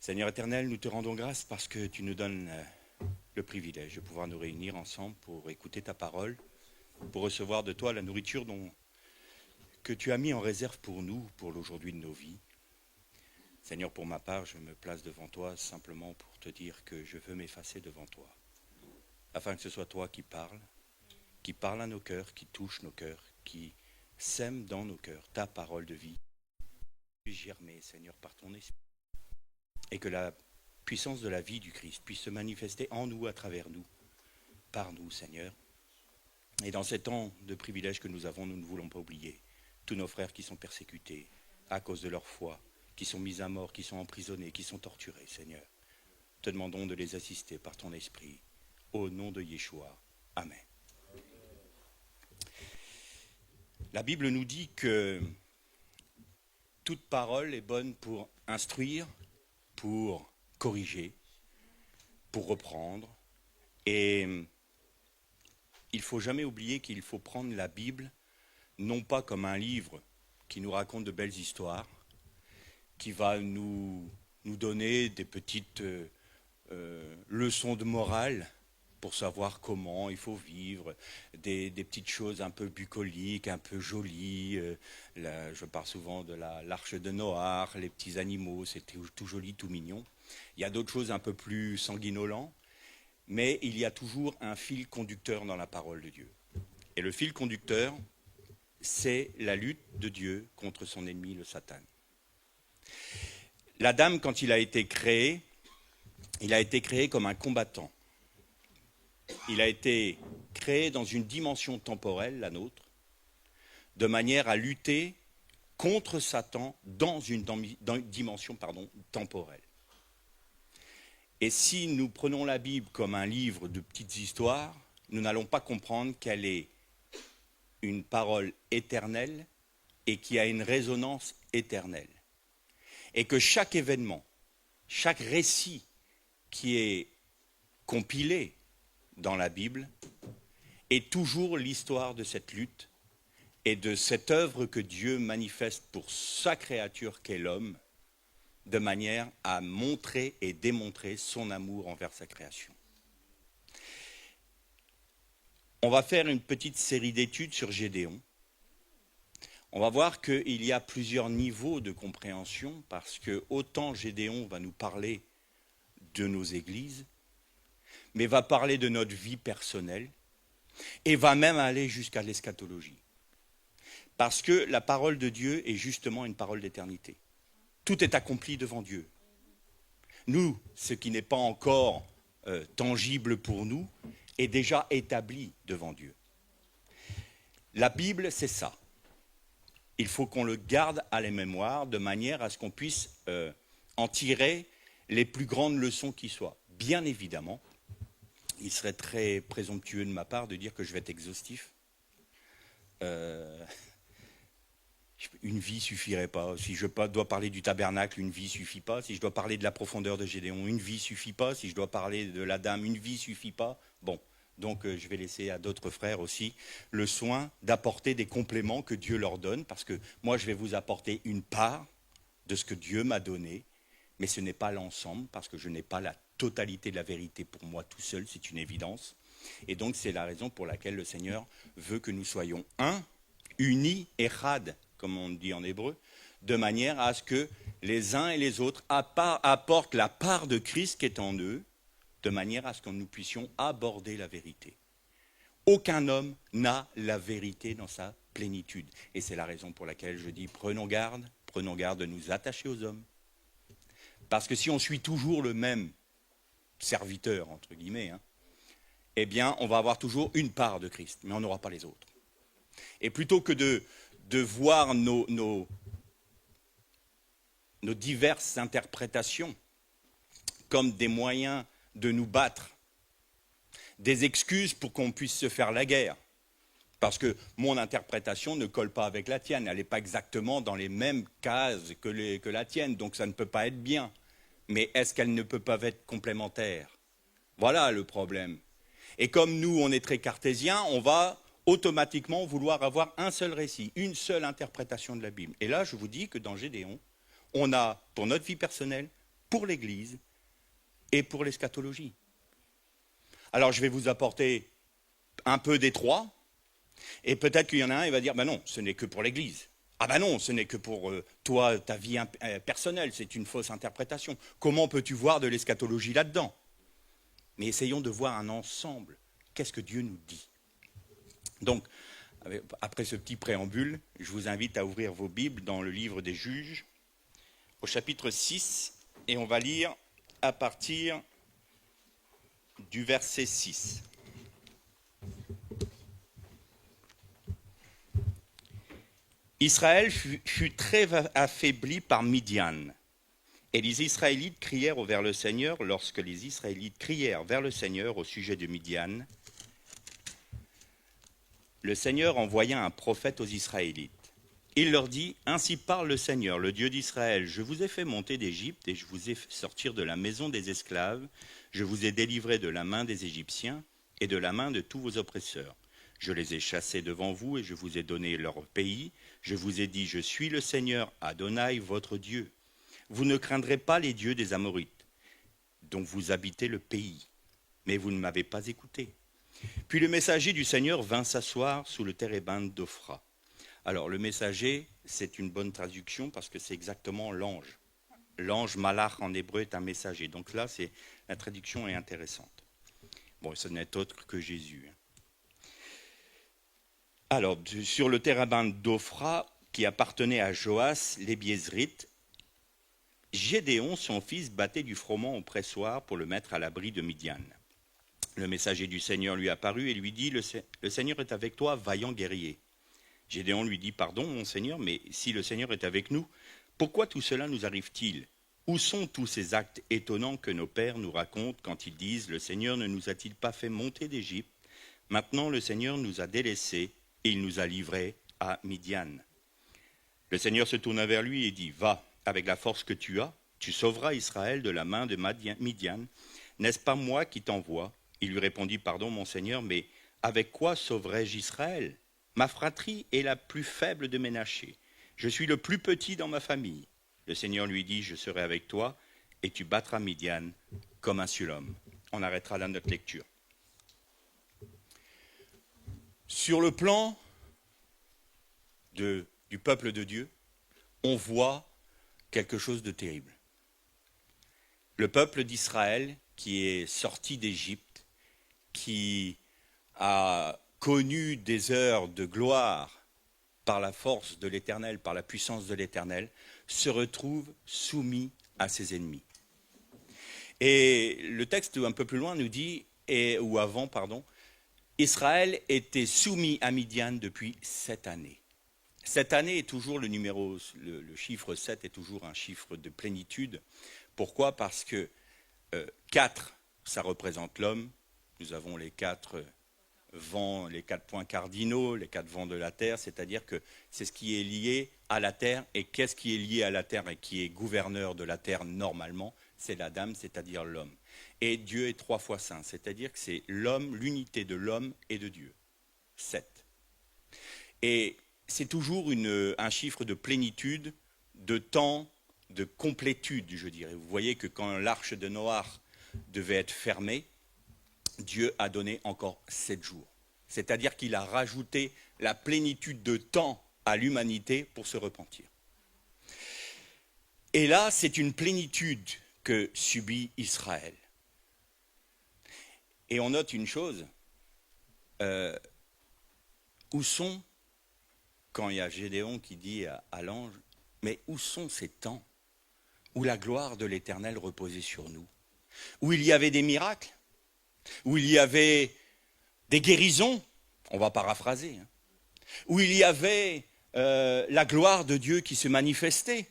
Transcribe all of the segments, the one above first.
Seigneur éternel, nous te rendons grâce parce que tu nous donnes le privilège de pouvoir nous réunir ensemble pour écouter ta parole, pour recevoir de toi la nourriture que tu as mis en réserve pour nous, pour l'aujourd'hui de nos vies. Seigneur, pour ma part, je me place devant toi simplement pour te dire que je veux m'effacer devant toi, afin que ce soit toi qui parle à nos cœurs, qui touche nos cœurs, qui sème dans nos cœurs ta parole de vie, germer, Seigneur, par ton esprit, et que la puissance de la vie du Christ puisse se manifester en nous, à travers nous, par nous, Seigneur. Et dans ces temps de privilèges que nous avons, nous ne voulons pas oublier tous nos frères qui sont persécutés à cause de leur foi, qui sont mis à mort, qui sont emprisonnés, qui sont torturés, Seigneur. Te demandons de les assister par ton esprit. Au nom de Yeshua. Amen. La Bible nous dit que toute parole est bonne pour instruire, pour corriger, pour reprendre. Et il ne faut jamais oublier qu'il faut prendre la Bible non pas comme un livre qui nous raconte de belles histoires, qui va nous donner des petites leçons de morale pour savoir comment il faut vivre, des petites choses un peu bucoliques, un peu jolies. Je parle souvent de l'arche de Noé, les petits animaux, c'est tout joli, tout mignon. Il y a d'autres choses un peu plus sanguinolentes, mais il y a toujours un fil conducteur dans la parole de Dieu. Et le fil conducteur, c'est la lutte de Dieu contre son ennemi, le Satan. L'Adam, quand il a été créé comme un combattant. Il a été créé dans une dimension temporelle, la nôtre, de manière à lutter contre Satan dans une dimension temporelle. Et si nous prenons la Bible comme un livre de petites histoires, nous n'allons pas comprendre qu'elle est une parole éternelle et qui a une résonance éternelle. Et que chaque événement, chaque récit qui est compilé dans la Bible est toujours l'histoire de cette lutte et de cette œuvre que Dieu manifeste pour sa créature qu'est l'homme, de manière à montrer et démontrer son amour envers sa création. On va faire une petite série d'études sur Gédéon. On va voir qu'il y a plusieurs niveaux de compréhension, parce que autant Gédéon va nous parler de nos églises, mais va parler de notre vie personnelle, et va même aller jusqu'à l'eschatologie. Parce que la parole de Dieu est justement une parole d'éternité. Tout est accompli devant Dieu. Nous, ce qui n'est pas encore tangible pour nous, est déjà établi devant Dieu. La Bible, c'est ça. Il faut qu'on le garde à la mémoire de manière à ce qu'on puisse en tirer les plus grandes leçons qui soient. Bien évidemment, il serait très présomptueux de ma part de dire que je vais être exhaustif. Une vie ne suffirait pas. Si je dois parler du tabernacle, une vie ne suffit pas. Si je dois parler de la profondeur de Gédéon, une vie ne suffit pas. Si je dois parler de la dame, une vie ne suffit pas. Bon, donc je vais laisser à d'autres frères aussi le soin d'apporter des compléments que Dieu leur donne, parce que moi je vais vous apporter une part de ce que Dieu m'a donné, mais ce n'est pas l'ensemble, parce que je n'ai pas la totalité de la vérité pour moi tout seul, c'est une évidence. Et donc c'est la raison pour laquelle le Seigneur veut que nous soyons un, unis, echad, comme on dit en hébreu, de manière à ce que les uns et les autres apportent la part de Christ qui est en eux, de manière à ce que nous puissions aborder la vérité. Aucun homme n'a la vérité dans sa plénitude. Et c'est la raison pour laquelle je dis prenons garde de nous attacher aux hommes. Parce que si on suit toujours le même serviteur, entre guillemets, eh bien, on va avoir toujours une part de Christ, mais on n'aura pas les autres. Et plutôt que de voir nos diverses interprétations comme des moyens de nous battre, des excuses pour qu'on puisse se faire la guerre, parce que mon interprétation ne colle pas avec la tienne, elle n'est pas exactement dans les mêmes cases que la tienne, donc ça ne peut pas être bien. Mais est-ce qu'elle ne peut pas être complémentaire? Voilà le problème. Et comme nous, on est très cartésiens, on va automatiquement vouloir avoir un seul récit, une seule interprétation de la Bible. Et là, je vous dis que dans Gédéon, on a, pour notre vie personnelle, pour l'Église et pour l'eschatologie. Alors je vais vous apporter un peu des trois, et peut-être qu'il y en a un, il va dire, ben non, ce n'est que pour l'Église. Ah ben non, ce n'est que pour toi, ta vie personnelle, c'est une fausse interprétation. Comment peux-tu voir de l'eschatologie là-dedans? Mais essayons de voir un ensemble. Qu'est-ce que Dieu nous dit? Donc, après ce petit préambule, je vous invite à ouvrir vos Bibles dans le livre des Juges, au chapitre 6, et on va lire à partir du verset 6. Israël fut très affaibli par Midian. Et les Israélites crièrent vers le Seigneur. Lorsque les Israélites crièrent vers le Seigneur au sujet de Midian, le Seigneur envoya un prophète aux Israélites. Il leur dit, « Ainsi parle le Seigneur, le Dieu d'Israël. Je vous ai fait monter d'Égypte et je vous ai fait sortir de la maison des esclaves. Je vous ai délivré de la main des Égyptiens et de la main de tous vos oppresseurs. Je les ai chassés devant vous et je vous ai donné leur pays. Je vous ai dit, je suis le Seigneur, Adonai, votre Dieu. Vous ne craindrez pas les dieux des Amorites, dont vous habitez le pays. Mais vous ne m'avez pas écouté. » Puis le messager du Seigneur vint s'asseoir sous le térébinthe d'Ophra. Alors le messager, c'est une bonne traduction parce que c'est exactement l'ange. L'ange malach en hébreu est un messager. Donc là, la traduction est intéressante. Bon, ce n'est autre que Jésus. Alors, sur le térébinthe d'Ophra, qui appartenait à Joas, les Biézrites, Gédéon, son fils, battait du froment au pressoir pour le mettre à l'abri de Midian. Le messager du Seigneur lui apparut et lui dit, le Seigneur est avec toi, vaillant guerrier. Gédéon lui dit, pardon, mon Seigneur, mais si le Seigneur est avec nous, pourquoi tout cela nous arrive-t-il? Où sont tous ces actes étonnants que nos pères nous racontent quand ils disent, le Seigneur ne nous a-t-il pas fait monter d'Égypte? Maintenant, le Seigneur nous a délaissés et il nous a livrés à Midian. Le Seigneur se tourna vers lui et dit, va, avec la force que tu as, tu sauveras Israël de la main de Midian. N'est-ce pas moi qui t'envoie? Il lui répondit, pardon, mon Seigneur, mais avec quoi sauverai-je Israël? Ma fratrie est la plus faible de Ménaché. Je suis le plus petit dans ma famille. Le Seigneur lui dit, je serai avec toi et tu battras Midian comme un seul homme. On arrêtera là notre lecture. Sur le plan du peuple de Dieu, on voit quelque chose de terrible. Le peuple d'Israël qui est sorti d'Égypte, qui a connu des heures de gloire par la force de l'Éternel, par la puissance de l'Éternel, se retrouve soumis à ses ennemis. Et le texte un peu plus loin nous dit, Israël était soumis à Midian depuis 7 années. Cette année est toujours le chiffre 7 est toujours un chiffre de plénitude. Pourquoi? Parce que 4, ça représente l'homme. Nous avons les 4 vents, les 4 points cardinaux, les 4 vents de la terre, c'est-à-dire que c'est ce qui est lié à la terre. Et qu'est-ce qui est lié à la terre et qui est gouverneur de la terre normalement? C'est l'Adam, c'est-à-dire l'homme. Et Dieu est 3 fois saint, c'est-à-dire que c'est l'homme, l'unité de l'homme et de Dieu. 7. Et c'est toujours un chiffre de plénitude, de temps, de complétude, je dirais. Vous voyez que quand l'arche de Noé devait être fermée, Dieu a donné encore 7 jours. C'est-à-dire qu'il a rajouté la plénitude de temps à l'humanité pour se repentir. Et là, c'est une plénitude que subit Israël. Et on note une chose, où sont, quand il y a Gédéon qui dit à l'ange, mais où sont ces temps où la gloire de l'Éternel reposait sur nous, où il y avait des miracles, où il y avait des guérisons, on va paraphraser, où il y avait la gloire de Dieu qui se manifestait.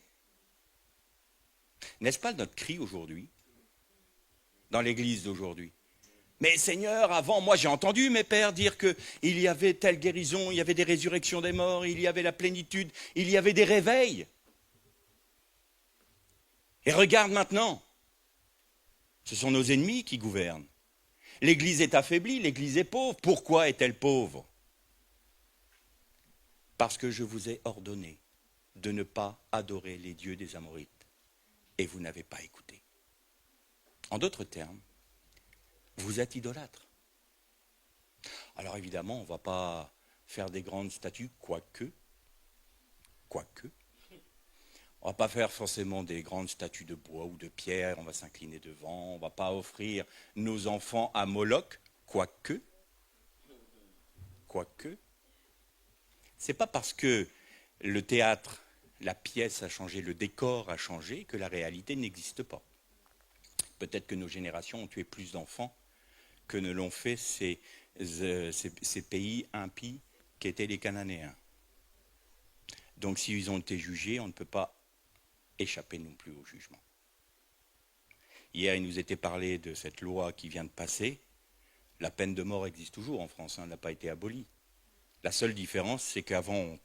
N'est-ce pas notre cri aujourd'hui, dans l'église d'aujourd'hui? Mais Seigneur, avant, moi j'ai entendu mes pères dire qu'il y avait telle guérison, il y avait des résurrections des morts, il y avait la plénitude, il y avait des réveils. Et regarde maintenant, ce sont nos ennemis qui gouvernent. L'Église est affaiblie, l'Église est pauvre. Pourquoi est-elle pauvre? Parce que je vous ai ordonné de ne pas adorer les dieux des Amorites. Et vous n'avez pas écouté. En d'autres termes, vous êtes idolâtre. Alors évidemment, on ne va pas faire des grandes statues, quoique. On ne va pas faire forcément des grandes statues de bois ou de pierre, on va s'incliner devant, on ne va pas offrir nos enfants à Moloch, quoique. C'est pas parce que le théâtre, la pièce a changé, le décor a changé, que la réalité n'existe pas. Peut-être que nos générations ont tué plus d'enfants que ne l'ont fait ces pays impies qu'étaient les Cananéens. Donc s'ils ont été jugés, on ne peut pas échapper non plus au jugement. Hier, il nous était parlé de cette loi qui vient de passer. La peine de mort existe toujours en France, elle n'a pas été abolie. La seule différence, c'est qu'avant,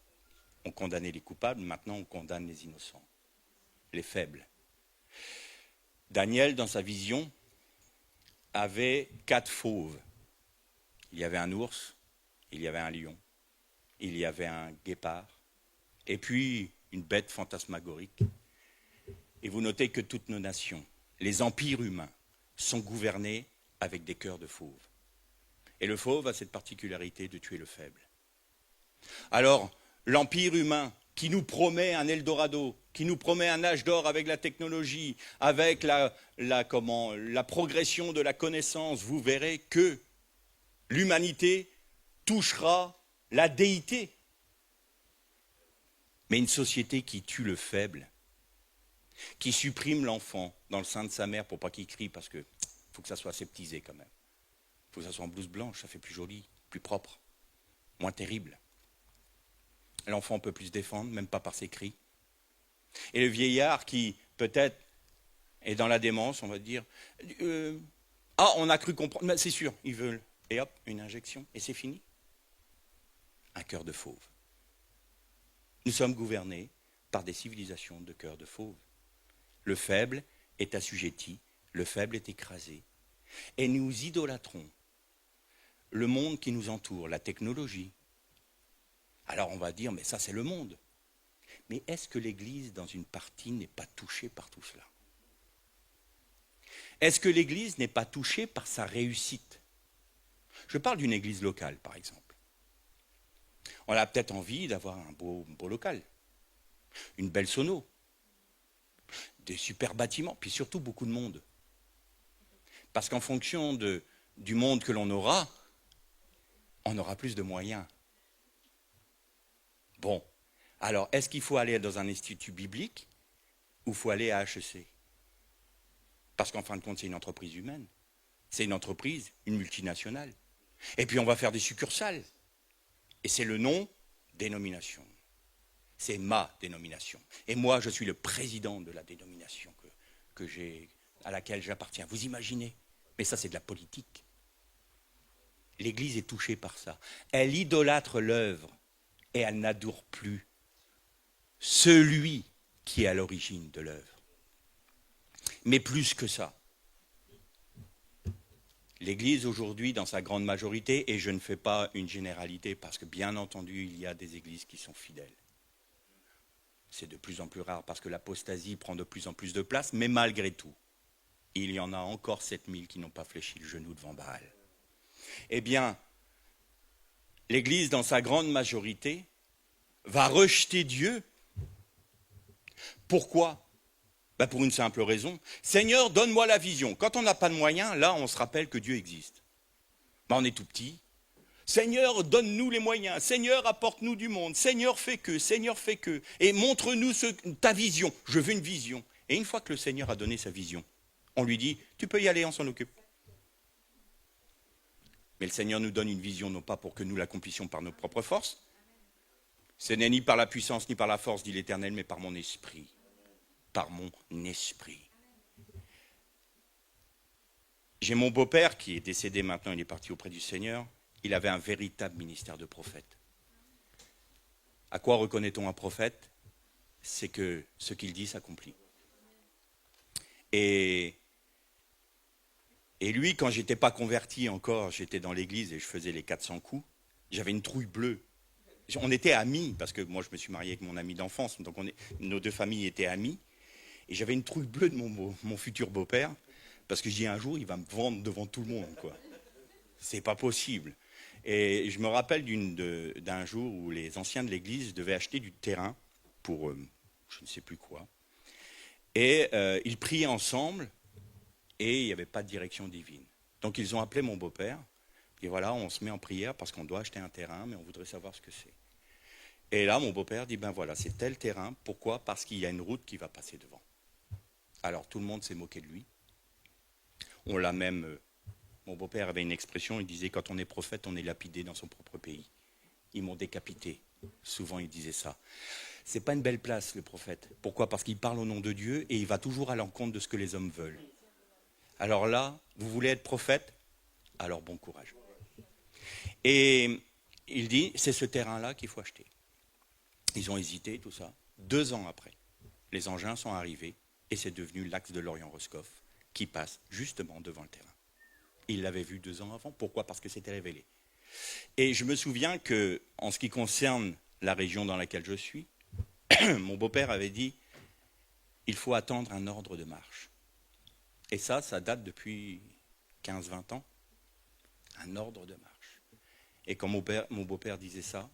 on condamnait les coupables, maintenant on condamne les innocents, les faibles. Daniel, dans sa vision, avait 4 fauves. Il y avait un ours, il y avait un lion, il y avait un guépard, et puis une bête fantasmagorique. Et vous notez que toutes nos nations, les empires humains, sont gouvernés avec des cœurs de fauves. Et le fauve a cette particularité de tuer le faible. Alors, l'empire humain qui nous promet un Eldorado, qui nous promet un âge d'or avec la technologie, avec la progression de la connaissance, vous verrez que l'humanité touchera la déité. Mais une société qui tue le faible, qui supprime l'enfant dans le sein de sa mère pour pas qu'il crie, parce qu'il faut que ça soit aseptisé quand même. Il faut que ça soit en blouse blanche, ça fait plus joli, plus propre, moins terrible. L'enfant peut plus se défendre, même pas par ses cris. Et le vieillard qui, peut-être, est dans la démence, on va dire, on a cru comprendre, mais c'est sûr, ils veulent. Et hop, une injection, et c'est fini. Un cœur de fauve. Nous sommes gouvernés par des civilisations de cœurs de fauve. Le faible est assujetti, le faible est écrasé. Et nous idolâtrons le monde qui nous entoure, la technologie. Alors on va dire, mais ça c'est le monde. Mais est-ce que l'Église, dans une partie, n'est pas touchée par tout cela? Est-ce que l'Église n'est pas touchée par sa réussite? Je parle d'une église locale, par exemple. On a peut-être envie d'avoir un beau local, une belle sono, des super bâtiments, puis surtout beaucoup de monde. Parce qu'en fonction du monde que l'on aura, on aura plus de moyens. Bon, alors est-ce qu'il faut aller dans un institut biblique ou il faut aller à HEC? Parce qu'en fin de compte, c'est une entreprise humaine. C'est une entreprise, une multinationale. Et puis on va faire des succursales. Et c'est le nom dénomination. C'est ma dénomination. Et moi, je suis le président de la dénomination à laquelle j'appartiens. Vous imaginez? Mais ça, c'est de la politique. L'Église est touchée par ça. Elle idolâtre l'œuvre et elle n'adore plus celui qui est à l'origine de l'œuvre. Mais plus que ça, l'Église aujourd'hui, dans sa grande majorité, et je ne fais pas une généralité parce que bien entendu, il y a des églises qui sont fidèles. C'est de plus en plus rare parce que l'apostasie prend de plus en plus de place, mais malgré tout, il y en a encore 7000 qui n'ont pas fléchi le genou devant Baal. Eh bien, l'Église, dans sa grande majorité, va rejeter Dieu. Pourquoi? Pour une simple raison. Seigneur, donne-moi la vision. Quand on n'a pas de moyens, là, on se rappelle que Dieu existe. On est tout petit. Seigneur, donne-nous les moyens. Seigneur, apporte-nous du monde. Seigneur, fais que. Seigneur, fais que. Et montre-nous ta vision. Je veux une vision. Et une fois que le Seigneur a donné sa vision, on lui dit, tu peux y aller, on s'en occupe. Mais le Seigneur nous donne une vision, non pas pour que nous l'accomplissions par nos propres forces. Ce n'est ni par la puissance, ni par la force, dit l'Éternel, mais par mon esprit. Par mon esprit. J'ai mon beau-père qui est décédé maintenant, il est parti auprès du Seigneur. Il avait un véritable ministère de prophète. À quoi reconnaît-on un prophète? C'est que ce qu'il dit s'accomplit. Et lui, quand j'étais pas converti encore, j'étais dans l'église et je faisais les 400 coups, j'avais une trouille bleue. On était amis, parce que moi je me suis marié avec mon ami d'enfance, donc nos deux familles étaient amies. Et j'avais une trouille bleue de mon futur beau-père, Parce que je dis un jour, il va me vendre devant tout le monde, quoi. C'est pas possible. Et je me rappelle d'un jour où les anciens de l'église devaient acheter du terrain pour je ne sais plus quoi. Et ils priaient ensemble et il n'y avait pas de direction divine. Donc ils ont appelé mon beau-père. Et voilà, on se met en prière parce qu'on doit acheter un terrain, mais on voudrait savoir ce que c'est. Et là, mon beau-père dit, ben voilà, c'est tel terrain. Pourquoi? Parce qu'il y a une route qui va passer devant. Alors tout le monde s'est moqué de lui. On l'a même... mon beau-père avait une expression, il disait, quand on est prophète, on est lapidé dans son propre pays. Ils m'ont décapité. Souvent, il disait ça. C'est pas une belle place, le prophète. Pourquoi? Parce qu'il parle au nom de Dieu et il va toujours à l'encontre de ce que les hommes veulent. Alors là, vous voulez être prophète? Alors bon courage. Et il dit, c'est ce terrain-là qu'il faut acheter. Ils ont hésité, tout ça. 2 ans après, les engins sont arrivés et c'est devenu l'axe de Lorient-Roscoff qui passe justement devant le terrain. Il l'avait vu 2 ans avant. Pourquoi? Parce que c'était révélé. Et je me souviens que, en ce qui concerne la région dans laquelle je suis, mon beau-père avait dit, il faut attendre un ordre de marche. Et ça date depuis 15-20 ans. Un ordre de marche. Et quand mon beau-père disait ça,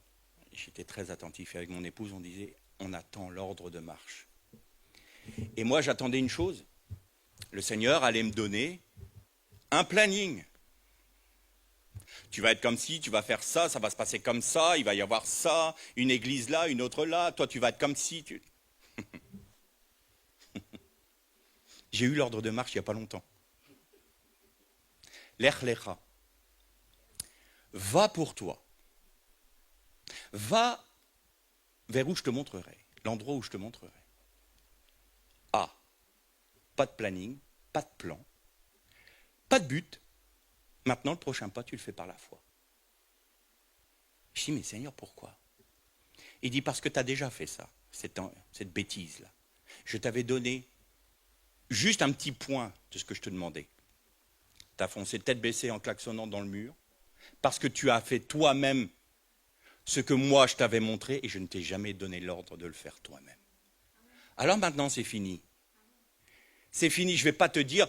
j'étais très attentif. Et avec mon épouse, on disait, on attend l'ordre de marche. Et moi, j'attendais une chose. Le Seigneur allait me donner un planning. Tu vas être comme ci, tu vas faire ça, ça va se passer comme ça, il va y avoir ça, une église là, une autre là, toi tu vas être comme ci. J'ai eu l'ordre de marche il n'y a pas longtemps. Lech lecha. Va pour toi. Va vers où je te montrerai, l'endroit où je te montrerai. A. Pas de planning, pas de plan, pas de but. Maintenant, le prochain pas, tu le fais par la foi. Je dis, mais Seigneur, pourquoi? Il dit, parce que tu as déjà fait ça, cette bêtise-là. Je t'avais donné juste un petit point de ce que je te demandais. Tu as foncé tête baissée en klaxonnant dans le mur, parce que tu as fait toi-même ce que moi je t'avais montré, et je ne t'ai jamais donné l'ordre de le faire toi-même. Alors maintenant, c'est fini. C'est fini, je ne vais pas te dire,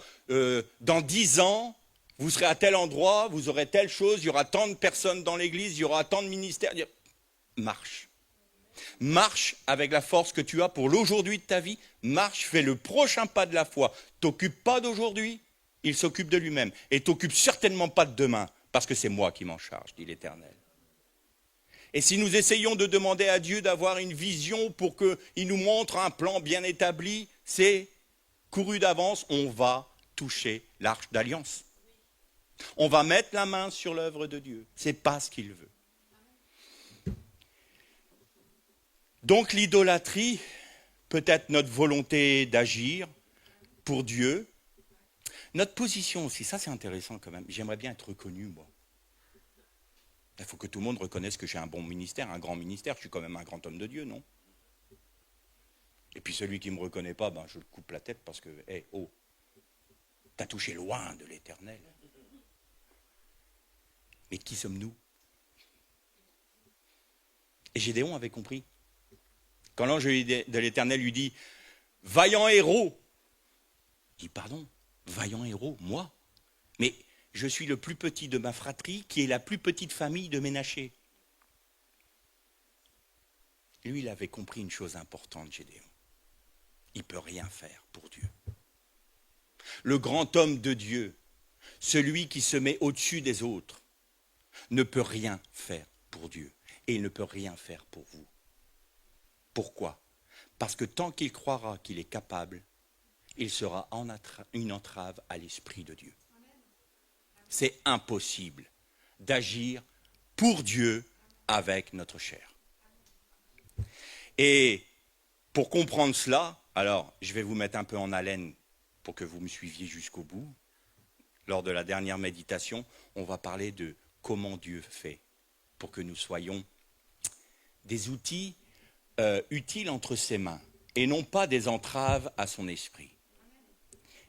dans 10 ans, vous serez à tel endroit, vous aurez telle chose, il y aura tant de personnes dans l'église, il y aura tant de ministères. Marche. Marche avec la force que tu as pour l'aujourd'hui de ta vie. Marche, fais le prochain pas de la foi. T'occupe pas d'aujourd'hui, il s'occupe de lui-même. Et t'occupe certainement pas de demain, parce que c'est moi qui m'en charge, dit l'Éternel. Et si nous essayons de demander à Dieu d'avoir une vision pour qu'il nous montre un plan bien établi, c'est couru d'avance, on va toucher l'arche d'alliance. On va mettre la main sur l'œuvre de Dieu. Ce n'est pas ce qu'il veut. Donc l'idolâtrie peut être notre volonté d'agir pour Dieu. Notre position aussi, ça c'est intéressant quand même. J'aimerais bien être reconnu, moi. Il faut que tout le monde reconnaisse que j'ai un bon ministère, un grand ministère. Je suis quand même un grand homme de Dieu, non? Et puis celui qui ne me reconnaît pas, ben, je le coupe la tête parce que, t'as touché loin de l'Éternel. Mais qui sommes-nous? Et Gédéon avait compris. Quand l'ange de l'Éternel lui dit « Vaillant héros », il dit « Pardon, vaillant héros, moi? Mais je suis le plus petit de ma fratrie qui est la plus petite famille de Ménaché. » Lui, il avait compris une chose importante, Gédéon. Il ne peut rien faire pour Dieu. Le grand homme de Dieu, celui qui se met au-dessus des autres, ne peut rien faire pour Dieu. Et il ne peut rien faire pour vous. Pourquoi? Parce que tant qu'il croira qu'il est capable, il sera une entrave à l'Esprit de Dieu. C'est impossible d'agir pour Dieu avec notre chair. Et pour comprendre cela, alors je vais vous mettre un peu en haleine pour que vous me suiviez jusqu'au bout. Lors de la dernière méditation, on va parler de comment Dieu fait pour que nous soyons des outils utiles entre ses mains et non pas des entraves à son esprit.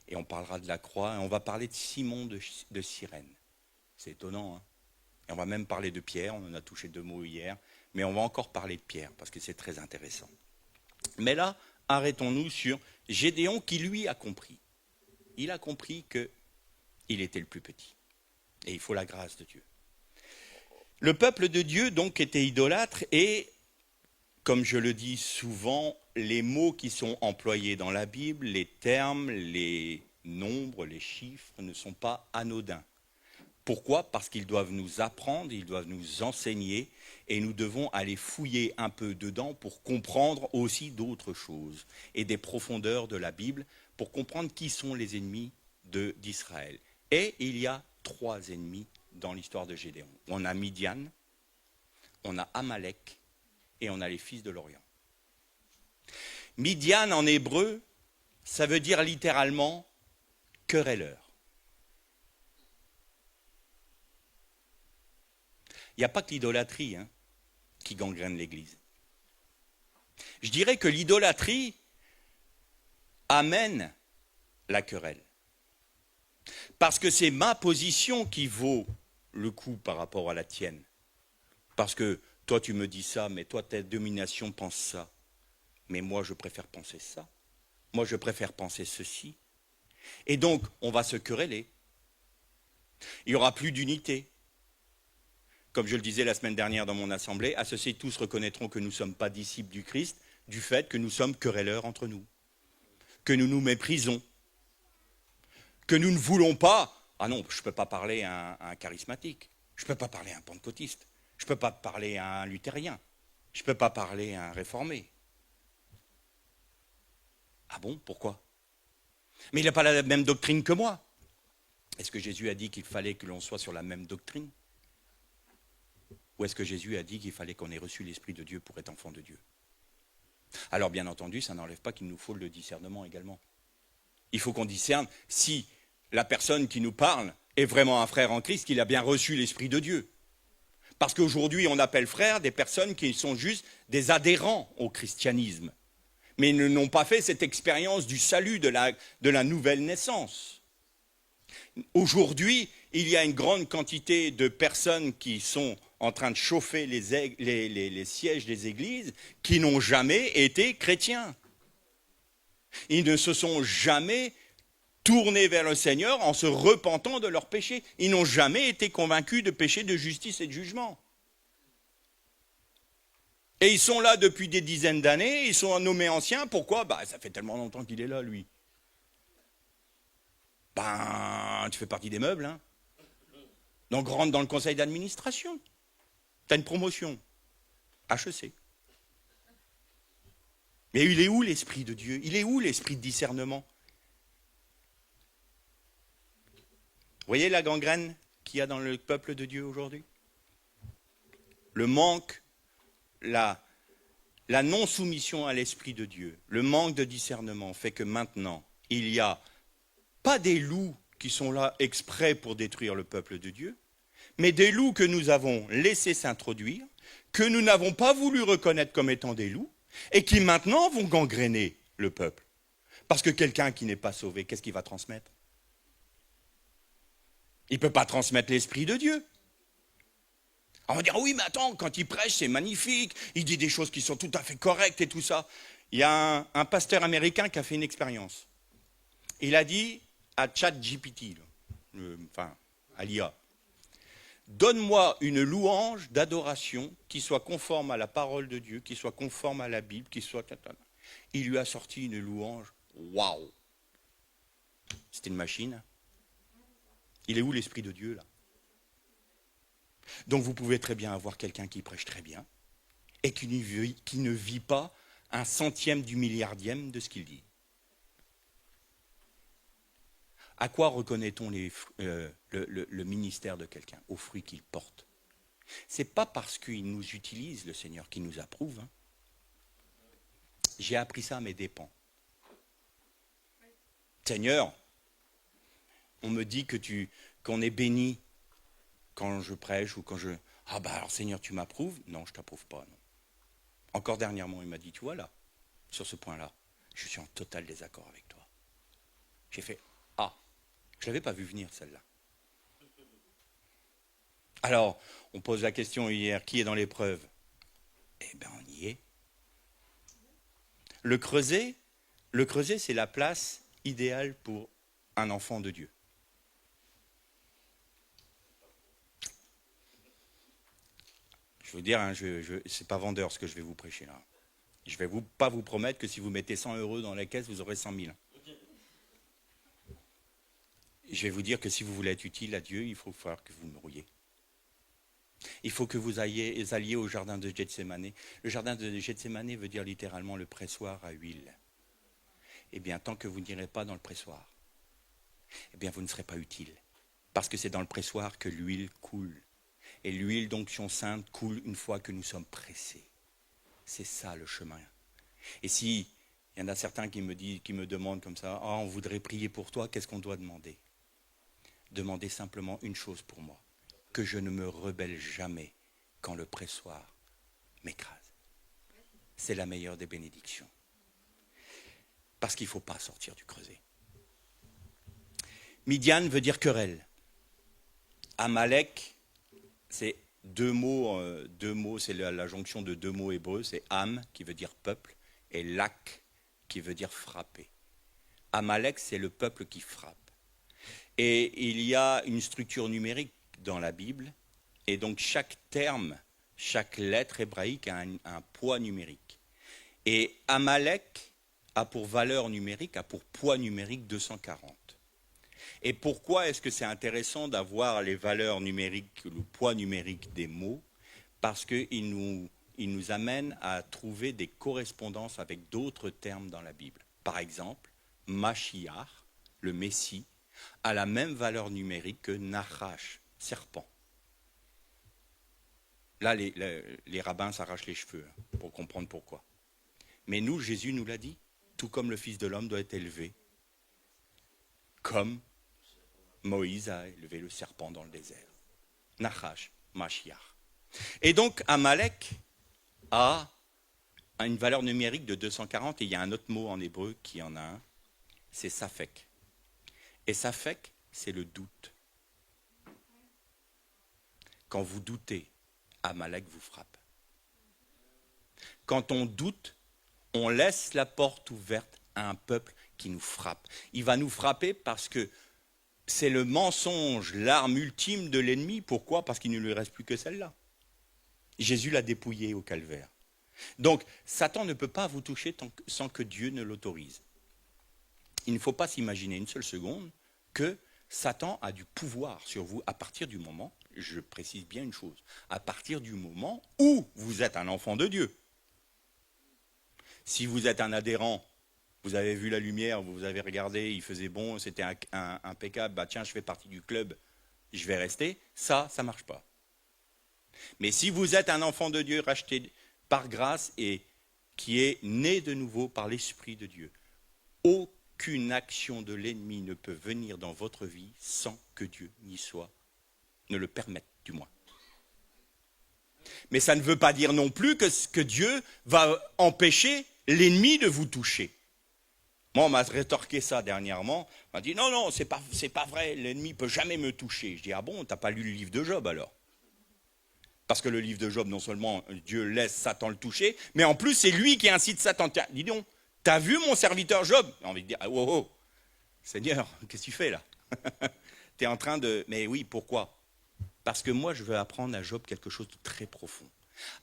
Et on parlera de la croix et on va parler de Simon de Cyrène. C'est étonnant, hein? Et on va même parler de Pierre, on en a touché 2 mots hier, mais on va encore parler de Pierre parce que c'est très intéressant. Mais là, arrêtons-nous sur Gédéon qui lui a compris. il a compris qu'il était le plus petit. Et il faut la grâce de Dieu. Le peuple de Dieu, donc, était idolâtre et, comme je le dis souvent, les mots qui sont employés dans la Bible, les termes, les nombres, les chiffres, ne sont pas anodins. Pourquoi ? Parce qu'ils doivent nous apprendre, ils doivent nous enseigner, et nous devons aller fouiller un peu dedans pour comprendre aussi d'autres choses et des profondeurs de la Bible, pour comprendre qui sont les ennemis d'Israël. Et il y a 3 ennemis dans l'histoire de Gédéon. On a Midian, on a Amalek et on a les fils de l'Orient. Midian en hébreu, ça veut dire littéralement querelleur. Il n'y a pas que l'idolâtrie qui gangrène l'Église. Je dirais que l'idolâtrie amène la querelle. Parce que c'est ma position qui vaut le coup par rapport à la tienne. Parce que toi tu me dis ça, mais toi ta domination pense ça. Mais moi je préfère penser ça. Moi je préfère penser ceci. Et donc on va se quereller. Il n'y aura plus d'unité. Comme je le disais la semaine dernière dans mon assemblée, à ceci tous reconnaîtront que nous ne sommes pas disciples du Christ, du fait que nous sommes querelleurs entre nous, que nous nous méprisons, que nous ne voulons pas. Ah non, je ne peux pas parler à un charismatique, je ne peux pas parler à un pentecôtiste, je ne peux pas parler à un luthérien, je ne peux pas parler à un réformé. Ah bon, pourquoi ? Mais il n'a pas la même doctrine que moi. Est-ce que Jésus a dit qu'il fallait que l'on soit sur la même doctrine ? Ou est-ce que Jésus a dit qu'il fallait qu'on ait reçu l'Esprit de Dieu pour être enfant de Dieu ? Alors bien entendu, ça n'enlève pas qu'il nous faut le discernement également. Il faut qu'on discerne si la personne qui nous parle est vraiment un frère en Christ, qu'il a bien reçu l'Esprit de Dieu. Parce qu'aujourd'hui, on appelle frères des personnes qui sont juste des adhérents au christianisme, mais n'ont pas fait cette expérience du salut, de la nouvelle naissance. Aujourd'hui, il y a une grande quantité de personnes qui sont en train de chauffer les sièges des églises, qui n'ont jamais été chrétiens. Ils ne se sont jamais tournés vers le Seigneur en se repentant de leurs péchés. Ils n'ont jamais été convaincus de péché, de justice et de jugement. Et ils sont là depuis des dizaines d'années, ils sont nommés anciens. Pourquoi ? Ça fait tellement longtemps qu'il est là, lui. Tu fais partie des meubles, Donc rentre dans le conseil d'administration. Tu as une promotion. HEC. Mais il est où l'Esprit de Dieu ? Il est où l'Esprit de discernement ? Vous voyez la gangrène qu'il y a dans le peuple de Dieu aujourd'hui ? Le manque, la non-soumission à l'Esprit de Dieu, le manque de discernement fait que maintenant, il n'y a pas des loups qui sont là exprès pour détruire le peuple de Dieu, mais des loups que nous avons laissés s'introduire, que nous n'avons pas voulu reconnaître comme étant des loups, et qui maintenant vont gangréner le peuple. Parce que quelqu'un qui n'est pas sauvé, qu'est-ce qu'il va transmettre ? Il ne peut pas transmettre l'Esprit de Dieu. On va dire, oui, mais attends, quand il prêche, c'est magnifique, il dit des choses qui sont tout à fait correctes et tout ça. Il y a un pasteur américain qui a fait une expérience. Il a dit à ChatGPT, à l'IA, donne-moi une louange d'adoration qui soit conforme à la parole de Dieu, qui soit conforme à la Bible, qui soit... Il lui a sorti une louange, waouh. C'était une machine. Il est où l'Esprit de Dieu, là ? Donc vous pouvez très bien avoir quelqu'un qui prêche très bien et qui ne vit pas un centième du milliardième de ce qu'il dit. À quoi reconnaît-on le ministère de quelqu'un ? Aux fruits qu'il porte. Ce n'est pas parce qu'il nous utilise, le Seigneur, qu'il nous approuve. J'ai appris ça à mes dépens. Seigneur, on me dit qu'on est béni quand je prêche ou quand je... alors Seigneur, tu m'approuves ? Non, je ne t'approuve pas. Non. Encore dernièrement, il m'a dit, tu vois là, sur ce point-là, je suis en total désaccord avec toi. J'ai fait, je ne l'avais pas vu venir celle-là. Alors, on pose la question hier, qui est dans l'épreuve ? Eh bien, on y est. Le creuset, c'est la place idéale pour un enfant de Dieu. Je veux dire, hein, c'est pas vendeur ce que je vais vous prêcher là. Je ne vais pas vous promettre que si vous mettez 100 € dans la caisse, vous aurez 100 000. Je vais vous dire que si vous voulez être utile à Dieu, il faut falloir que vous me rouillez. Il faut que vous alliez au jardin de Gethsémané. Le jardin de Gethsémané veut dire littéralement le pressoir à huile. Eh bien, tant que vous n'irez pas dans le pressoir, eh bien, vous ne serez pas utile. Parce que c'est dans le pressoir que l'huile coule. Et l'huile d'onction sainte coule une fois que nous sommes pressés. C'est ça le chemin. Et si il y en a certains qui me demandent comme ça, on voudrait prier pour toi, qu'est-ce qu'on doit demander? Demandez simplement une chose pour moi, que je ne me rebelle jamais quand le pressoir m'écrase. C'est la meilleure des bénédictions. Parce qu'il ne faut pas sortir du creuset. Midian veut dire querelle. Amalek, c'est deux mots, c'est la jonction de deux mots hébreux, c'est Am qui veut dire peuple et Lak qui veut dire frapper. Amalek, c'est le peuple qui frappe. Et il y a une structure numérique dans la Bible, et donc chaque terme, chaque lettre hébraïque a un poids numérique. Et Amalek a pour valeur numérique, a pour poids numérique 240. Et pourquoi est-ce que c'est intéressant d'avoir les valeurs numériques, le poids numérique des mots? Parce qu'il nous amène à trouver des correspondances avec d'autres termes dans la Bible. Par exemple, Mashiach, le Messie, a la même valeur numérique que Nachash, serpent. Là, les rabbins s'arrachent les cheveux pour comprendre pourquoi. Mais nous, Jésus nous l'a dit, tout comme le Fils de l'homme doit être élevé, comme Moïse a élevé le serpent dans le désert. Nachash, Mashiach. Et donc, Amalek a une valeur numérique de 240, et il y a un autre mot en hébreu qui en a un, c'est Safek. Et Safek, c'est le doute. Quand vous doutez, Amalek vous frappe. Quand on doute, on laisse la porte ouverte à un peuple qui nous frappe. Il va nous frapper parce que c'est le mensonge, l'arme ultime de l'ennemi. Pourquoi? Parce qu'il ne lui reste plus que celle-là. Jésus l'a dépouillé au calvaire. Donc, Satan ne peut pas vous toucher sans que Dieu ne l'autorise. Il ne faut pas s'imaginer une seule seconde que Satan a du pouvoir sur vous à partir du moment, je précise bien une chose, à partir du moment où vous êtes un enfant de Dieu. Si vous êtes un adhérent, vous avez vu la lumière, vous avez regardé, il faisait bon, c'était impeccable, bah tiens, je fais partie du club, je vais rester, ça ne marche pas. Mais si vous êtes un enfant de Dieu racheté par grâce et qui est né de nouveau par l'Esprit de Dieu, aucune action de l'ennemi ne peut venir dans votre vie sans que Dieu n'y soit, ne le permette du moins. Mais ça ne veut pas dire non plus que Dieu va empêcher l'ennemi de vous toucher. Moi, on m'a rétorqué ça dernièrement. On m'a dit, non, c'est pas vrai, l'ennemi ne peut jamais me toucher. Je dis, ah bon, t'as pas lu le livre de Job alors? Parce que le livre de Job, non seulement Dieu laisse Satan le toucher, mais en plus, c'est lui qui incite Satan. Tiens, dis donc, t'as vu mon serviteur Job? J'ai envie de dire, oh, Seigneur, qu'est-ce que tu fais là? T'es en train de... Mais oui, pourquoi? Parce que moi, je veux apprendre à Job quelque chose de très profond.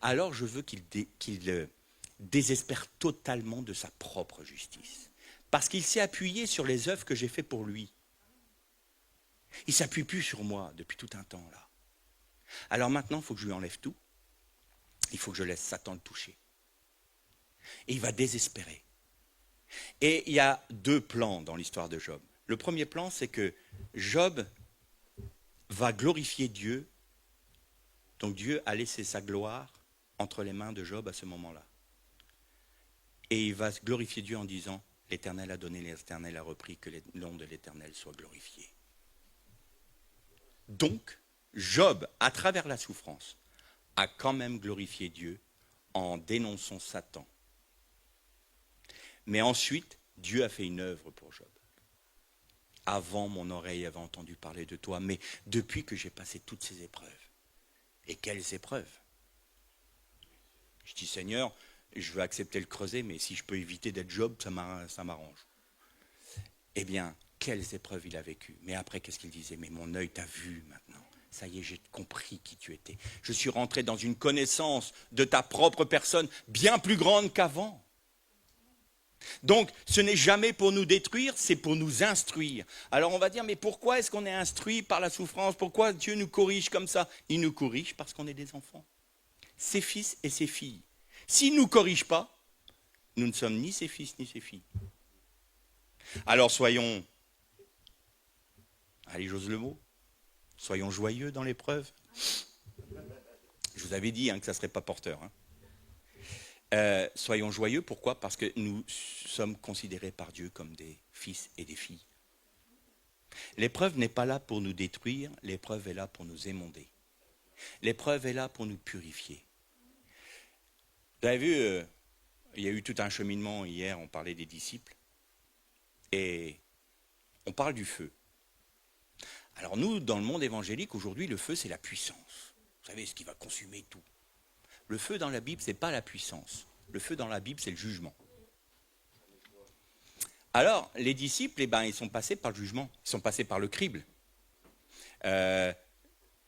Alors, je veux qu'il désespère totalement de sa propre justice. Parce qu'il s'est appuyé sur les œuvres que j'ai faites pour lui. Il ne s'appuie plus sur moi depuis tout un temps là. Alors maintenant, il faut que je lui enlève tout. Il faut que je laisse Satan le toucher. Et il va désespérer. Et il y a deux plans dans l'histoire de Job. Le premier plan, c'est que Job va glorifier Dieu. Donc Dieu a laissé sa gloire entre les mains de Job à ce moment-là. Et il va glorifier Dieu en disant, l'Éternel a donné, l'Éternel a repris, que le nom de l'Éternel soit glorifié. Donc, Job, à travers la souffrance, a quand même glorifié Dieu en dénonçant Satan. Mais ensuite, Dieu a fait une œuvre pour Job. Avant, mon oreille avait entendu parler de toi, mais depuis que j'ai passé toutes ces épreuves, et quelles épreuves? Je dis, Seigneur, je veux accepter le creuset, mais si je peux éviter d'être Job, ça m'arrange. Eh bien, quelles épreuves il a vécues. Mais après, qu'est-ce qu'il disait? Mais mon œil t'a vu maintenant. Ça y est, j'ai compris qui tu étais. Je suis rentré dans une connaissance de ta propre personne bien plus grande qu'avant. Donc, ce n'est jamais pour nous détruire, c'est pour nous instruire. Alors on va dire, mais pourquoi est-ce qu'on est instruit par la souffrance? Pourquoi Dieu nous corrige comme ça? Il nous corrige parce qu'on est des enfants. Ses fils et ses filles. S'il ne nous corrige pas, nous ne sommes ni ses fils ni ses filles. Alors soyons, allez, j'ose le mot, soyons joyeux dans l'épreuve. Je vous avais dit que ça ne serait pas porteur. Soyons joyeux, pourquoi? Parce que nous sommes considérés par Dieu comme des fils et des filles. L'épreuve n'est pas là pour nous détruire, l'épreuve est là pour nous émonder. L'épreuve est là pour nous purifier. Vous avez vu, il y a eu tout un cheminement hier, on parlait des disciples, et on parle du feu. Alors nous, dans le monde évangélique, aujourd'hui, le feu, c'est la puissance. Vous savez, ce qui va consumer tout. Le feu dans la Bible, ce n'est pas la puissance. Le feu dans la Bible, c'est le jugement. Alors, les disciples, ils sont passés par le jugement. Ils sont passés par le crible.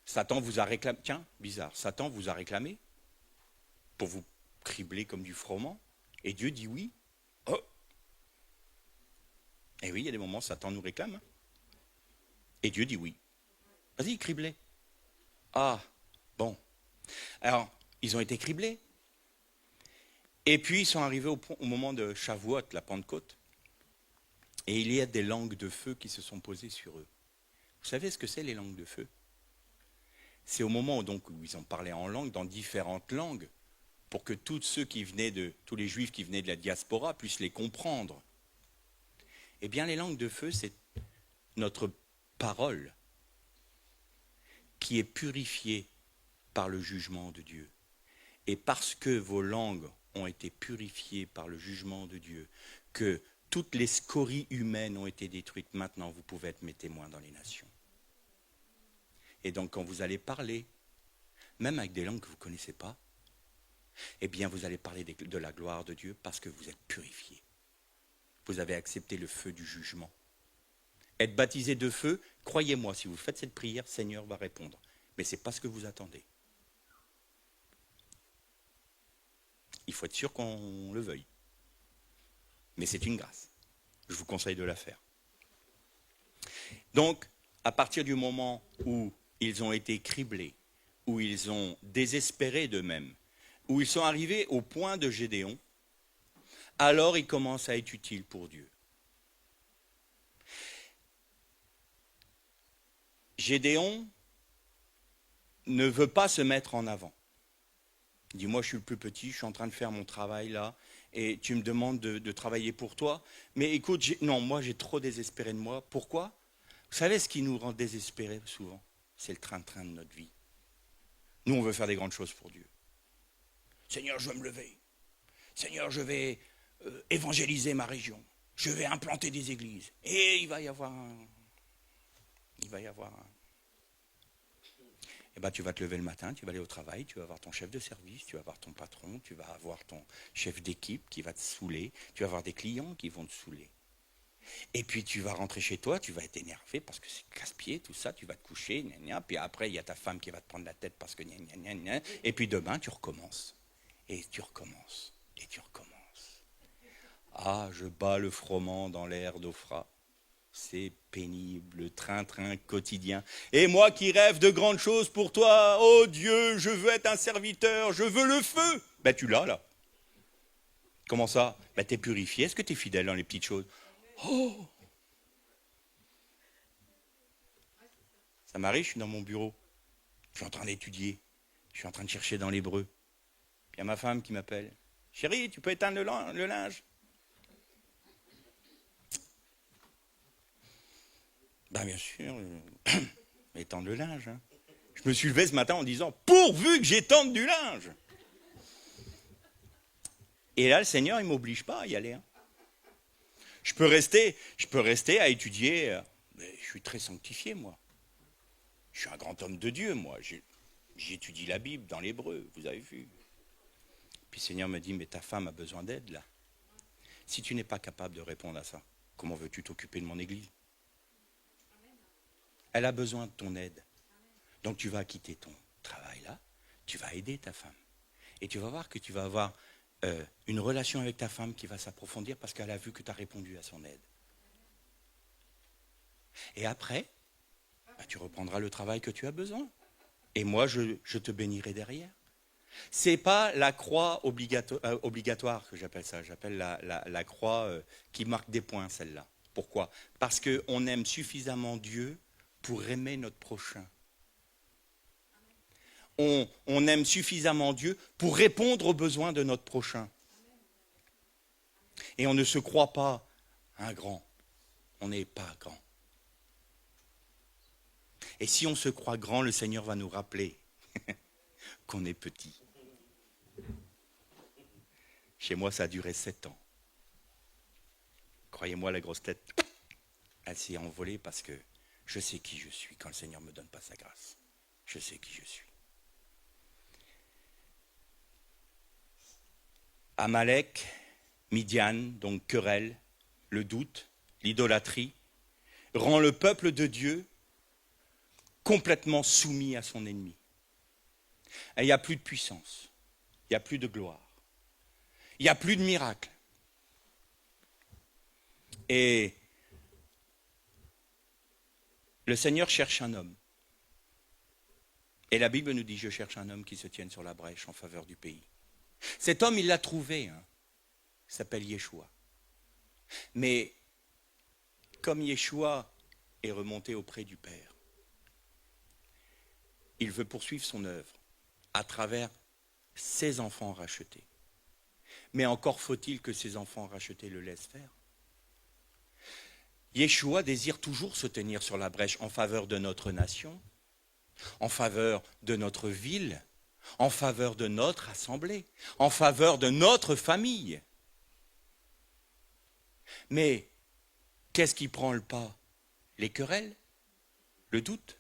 Satan vous a réclamé. Tiens, bizarre. Satan vous a réclamé pour vous cribler comme du froment. Et Dieu dit oui. Oh. Et oui, il y a des moments, Satan nous réclame. Et Dieu dit oui. Vas-y, criblez. Ah, bon. Alors, ils ont été criblés. Et puis, ils sont arrivés au moment de Shavuot, la Pentecôte. Et il y a des langues de feu qui se sont posées sur eux. Vous savez ce que c'est, les langues de feu? C'est au moment où ils ont parlé en langue, dans différentes langues, pour que tous les juifs qui venaient de la diaspora puissent les comprendre. Eh bien, les langues de feu, c'est notre parole qui est purifiée par le jugement de Dieu. Et parce que vos langues ont été purifiées par le jugement de Dieu, que toutes les scories humaines ont été détruites, maintenant vous pouvez être mes témoins dans les nations. Et donc quand vous allez parler, même avec des langues que vous ne connaissez pas, eh bien vous allez parler de la gloire de Dieu parce que vous êtes purifiés. Vous avez accepté le feu du jugement. Être baptisé de feu, croyez-moi, si vous faites cette prière, Seigneur va répondre. Mais ce n'est pas ce que vous attendez. Il faut être sûr qu'on le veuille. Mais c'est une grâce. Je vous conseille de la faire. Donc, à partir du moment où ils ont été criblés, où ils ont désespéré d'eux-mêmes, où ils sont arrivés au point de Gédéon, alors ils commencent à être utiles pour Dieu. Gédéon ne veut pas se mettre en avant. Il dit, moi je suis le plus petit, je suis en train de faire mon travail là, et tu me demandes de travailler pour toi. Mais écoute, non, moi j'ai trop désespéré de moi. Pourquoi? Vous savez ce qui nous rend désespérés souvent? C'est le train-train de notre vie. Nous on veut faire des grandes choses pour Dieu. Seigneur, je vais me lever. Seigneur, je vais évangéliser ma région. Je vais implanter des églises. Et il va y avoir un... Eh bien, tu vas te lever le matin, tu vas aller au travail, tu vas avoir ton chef de service, tu vas avoir ton patron, tu vas avoir ton chef d'équipe qui va te saouler, tu vas avoir des clients qui vont te saouler. Et puis tu vas rentrer chez toi, tu vas être énervé parce que c'est casse-pied, tout ça, tu vas te coucher, gna gna, puis après il y a ta femme qui va te prendre la tête parce que gna gna gna gna, et puis demain tu recommences, et tu recommences, et tu recommences. Ah, je bats le froment dans l'air d'Ophrah. C'est pénible, le train-train quotidien. Et moi qui rêve de grandes choses pour toi, oh Dieu, je veux être un serviteur, je veux le feu. Ben tu l'as là. Comment ça? Ben t'es purifié, est-ce que t'es fidèle dans les petites choses? Oh! Ça m'arrive, je suis dans mon bureau, je suis en train d'étudier, je suis en train de chercher dans l'hébreu. Puis il y a ma femme qui m'appelle. Chérie, tu peux éteindre le linge? Ben bien sûr, étendre le linge. Hein. Je me suis levé ce matin en disant, pourvu que j'étende du linge. Et là, le Seigneur, il ne m'oblige pas à y aller. Hein. Je peux rester à étudier. Mais je suis très sanctifié, moi. Je suis un grand homme de Dieu, moi. J'étudie la Bible dans l'hébreu, vous avez vu. Puis le Seigneur me dit, mais ta femme a besoin d'aide, là. Si tu n'es pas capable de répondre à ça, comment veux-tu t'occuper de mon église? Elle a besoin de ton aide. Donc tu vas quitter ton travail là, tu vas aider ta femme. Et tu vas voir que tu vas avoir une relation avec ta femme qui va s'approfondir parce qu'elle a vu que tu as répondu à son aide. Et après, tu reprendras le travail que tu as besoin. Et moi, je te bénirai derrière. Ce n'est pas la croix obligatoire que j'appelle ça. J'appelle la croix qui marque des points, celle-là. Pourquoi? Parce qu'on aime suffisamment Dieu pour aimer notre prochain. On aime suffisamment Dieu pour répondre aux besoins de notre prochain. Et on ne se croit pas un grand. On n'est pas grand. Et si on se croit grand, le Seigneur va nous rappeler qu'on est petit. Chez moi, ça a duré 7 ans. Croyez-moi, la grosse tête, elle s'est envolée parce que je sais qui je suis quand le Seigneur ne me donne pas sa grâce. Je sais qui je suis. Amalek, Midian, donc querelle, le doute, l'idolâtrie, rend le peuple de Dieu complètement soumis à son ennemi. Et il n'y a plus de puissance, il n'y a plus de gloire, il n'y a plus de miracle. Et le Seigneur cherche un homme. Et la Bible nous dit, je cherche un homme qui se tienne sur la brèche en faveur du pays. Cet homme, il l'a trouvé, il s'appelle Yeshua. Mais comme Yeshua est remonté auprès du Père, il veut poursuivre son œuvre à travers ses enfants rachetés. Mais encore faut-il que ces enfants rachetés le laissent faire. Yeshua désire toujours se tenir sur la brèche en faveur de notre nation, en faveur de notre ville, en faveur de notre assemblée, en faveur de notre famille. Mais qu'est-ce qui prend le pas? Les querelles? Le doute?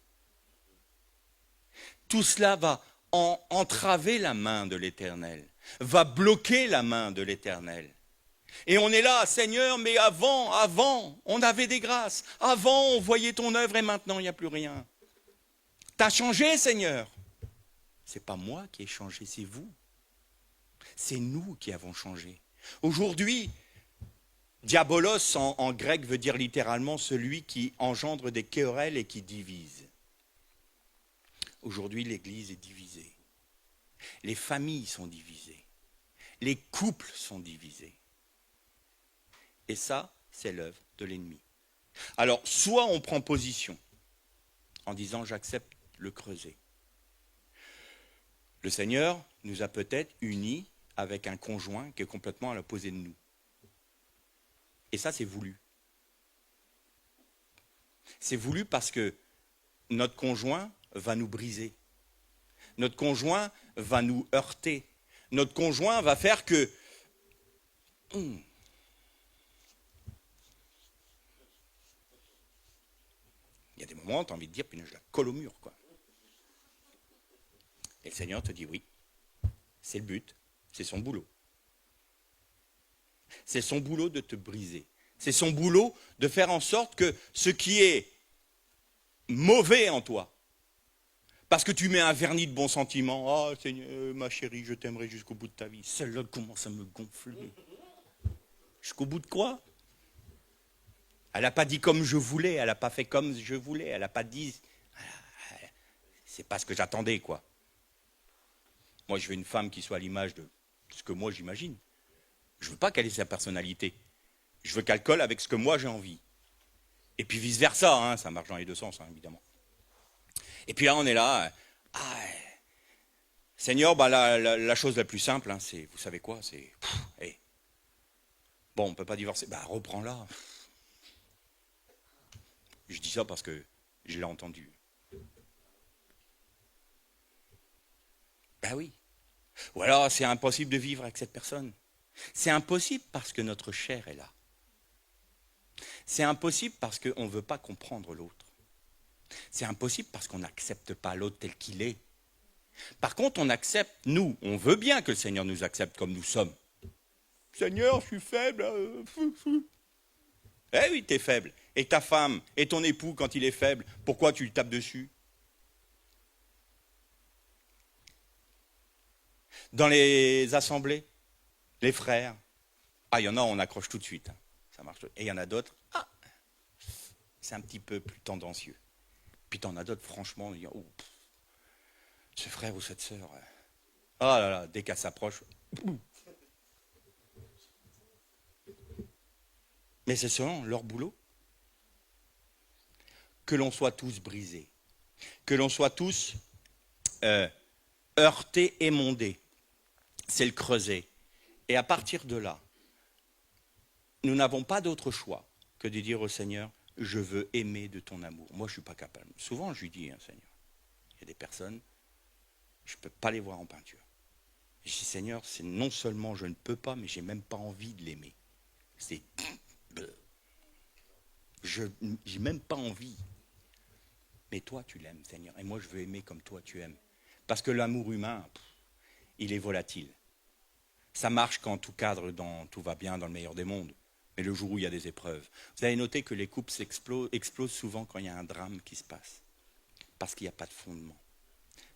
Tout cela va entraver la main de l'Éternel, va bloquer la main de l'Éternel. Et on est là, Seigneur, mais avant, on avait des grâces. Avant, on voyait ton œuvre et maintenant, il n'y a plus rien. T'as changé, Seigneur. C'est pas moi qui ai changé, c'est vous. C'est nous qui avons changé. Aujourd'hui, diabolos en grec veut dire littéralement celui qui engendre des querelles et qui divise. Aujourd'hui, l'Église est divisée. Les familles sont divisées. Les couples sont divisés. Et ça, c'est l'œuvre de l'ennemi. Alors, soit on prend position en disant j'accepte le creuset. Le Seigneur nous a peut-être unis avec un conjoint qui est complètement à l'opposé de nous. Et ça, c'est voulu. C'est voulu parce que notre conjoint va nous briser. Notre conjoint va nous heurter. Notre conjoint va faire que... Il y a des moments où tu as envie de dire, puis je la colle au mur, quoi. Et le Seigneur te dit oui, c'est le but, c'est son boulot. C'est son boulot de te briser. C'est son boulot de faire en sorte que ce qui est mauvais en toi, parce que tu mets un vernis de bons sentiments, oh Seigneur, ma chérie, je t'aimerai jusqu'au bout de ta vie. Celle-là commence à me gonfler. Jusqu'au bout de quoi? Elle n'a pas dit comme je voulais, elle n'a pas fait comme je voulais, elle n'a pas dit... C'est pas ce que j'attendais, quoi. Moi, je veux une femme qui soit à l'image de ce que moi j'imagine. Je ne veux pas qu'elle ait sa personnalité. Je veux qu'elle colle avec ce que moi j'ai envie. Et puis vice-versa, ça marche dans les deux sens, évidemment. Et puis là, on est là. Seigneur, la chose la plus simple, c'est, vous savez quoi, c'est... Bon, on ne peut pas divorcer. Reprends-la. Je dis ça parce que je l'ai entendu. Oui. Ou alors, c'est impossible de vivre avec cette personne. C'est impossible parce que notre chair est là. C'est impossible parce qu'on ne veut pas comprendre l'autre. C'est impossible parce qu'on n'accepte pas l'autre tel qu'il est. Par contre, on accepte, nous, on veut bien que le Seigneur nous accepte comme nous sommes. Seigneur, je suis faible. Eh oui, t'es faible. Et ta femme, et ton époux, quand il est faible, pourquoi tu lui tapes dessus? Dans les assemblées, les frères, ah, il y en a, on accroche tout de suite. Hein. Ça marche. Et il y en a d'autres, ah, c'est un petit peu plus tendancieux. Puis t'en as d'autres, franchement, oh, ce frère ou cette sœur, oh là là, dès qu'elle s'approche. Mais c'est selon leur boulot. Que l'on soit tous brisés, que l'on soit tous heurtés, émondés. C'est le creuset. Et à partir de là, nous n'avons pas d'autre choix que de dire au Seigneur, je veux aimer de ton amour. Moi, je ne suis pas capable. Souvent, je lui dis, hein, Seigneur, il y a des personnes, je ne peux pas les voir en peinture. Je dis, Seigneur, c'est non seulement je ne peux pas, mais je n'ai même pas envie de l'aimer. C'est... Je n'ai même pas envie. Mais toi, tu l'aimes, Seigneur. Et moi, je veux aimer comme toi, tu aimes. Parce que l'amour humain, il est volatile. Ça marche quand tout cadre, tout va bien dans le meilleur des mondes. Mais le jour où il y a des épreuves. Vous avez noté que les couples explosent souvent quand il y a un drame qui se passe. Parce qu'il n'y a pas de fondement.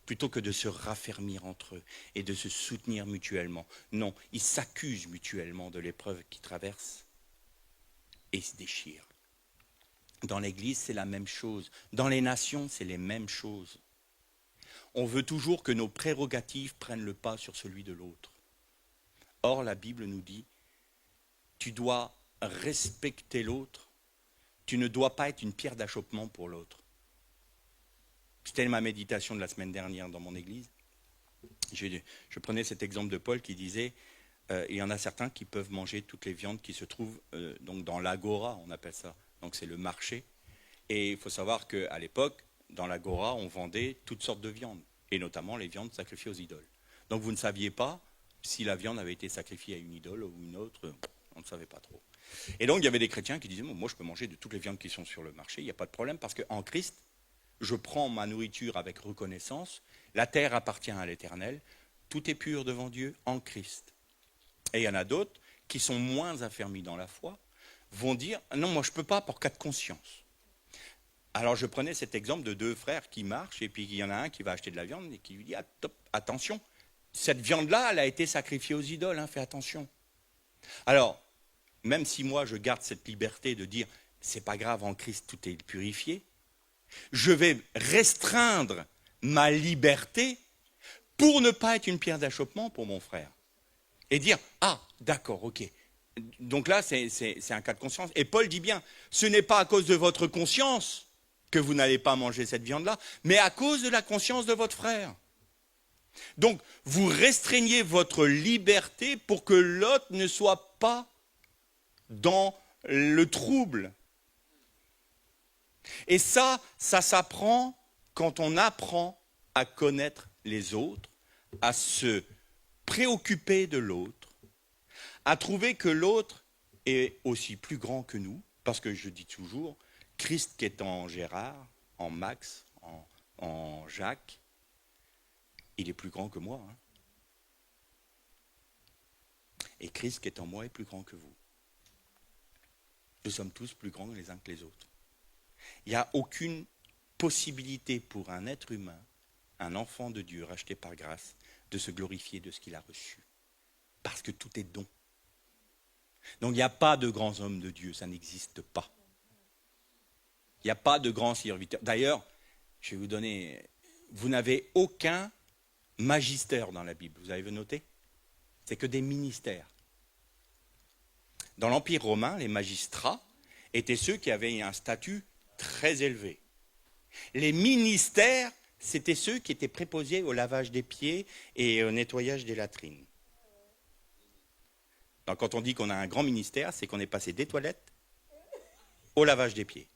Plutôt que de se raffermir entre eux et de se soutenir mutuellement. Non, ils s'accusent mutuellement de l'épreuve qu'ils traversent et ils se déchirent. Dans l'Église, c'est la même chose. Dans les nations, c'est les mêmes choses. On veut toujours que nos prérogatives prennent le pas sur celui de l'autre. Or, la Bible nous dit, tu dois respecter l'autre. Tu ne dois pas être une pierre d'achoppement pour l'autre. C'était ma méditation de la semaine dernière dans mon église. Je prenais cet exemple de Paul qui disait, il y en a certains qui peuvent manger toutes les viandes qui se trouvent donc dans l'agora, on appelle ça. Donc c'est le marché. Et il faut savoir qu'à l'époque, dans l'agora, on vendait toutes sortes de viandes, et notamment les viandes sacrifiées aux idoles. Donc vous ne saviez pas si la viande avait été sacrifiée à une idole ou une autre, on ne savait pas trop. Et donc il y avait des chrétiens qui disaient, moi je peux manger de toutes les viandes qui sont sur le marché, il n'y a pas de problème, parce qu'en Christ, je prends ma nourriture avec reconnaissance, la terre appartient à l'Éternel, tout est pur devant Dieu en Christ. Et il y en a d'autres qui sont moins affermis dans la foi, vont dire, non, moi je ne peux pas pour cas de conscience. Alors je prenais cet exemple de deux frères qui marchent, et puis il y en a un qui va acheter de la viande et qui lui dit, attention, cette viande-là, elle a été sacrifiée aux idoles, hein, fais attention. Alors, même si moi je garde cette liberté de dire, c'est pas grave, en Christ tout est purifié, je vais restreindre ma liberté pour ne pas être une pierre d'achoppement pour mon frère. Et dire, ah, d'accord, ok. Donc là, c'est un cas de conscience. Et Paul dit bien, ce n'est pas à cause de votre conscience que vous n'allez pas manger cette viande-là, mais à cause de la conscience de votre frère. Donc, vous restreignez votre liberté pour que l'autre ne soit pas dans le trouble. Et ça s'apprend quand on apprend à connaître les autres, à se préoccuper de l'autre, à trouver que l'autre est aussi plus grand que nous, parce que je dis toujours, Christ qui est en Gérard, en Max, en Jacques, il est plus grand que moi. Hein. Et Christ qui est en moi est plus grand que vous. Nous sommes tous plus grands les uns que les autres. Il n'y a aucune possibilité pour un être humain, un enfant de Dieu racheté par grâce, de se glorifier de ce qu'il a reçu. Parce que tout est don. Donc il n'y a pas de grands hommes de Dieu, ça n'existe pas. Il n'y a pas de grands serviteurs. D'ailleurs, je vais vous donner, vous n'avez aucun magistère dans la Bible, vous avez noté? C'est que des ministères. Dans l'Empire romain, les magistrats étaient ceux qui avaient un statut très élevé. Les ministères, c'était ceux qui étaient préposés au lavage des pieds et au nettoyage des latrines. Donc quand on dit qu'on a un grand ministère, c'est qu'on est passé des toilettes au lavage des pieds.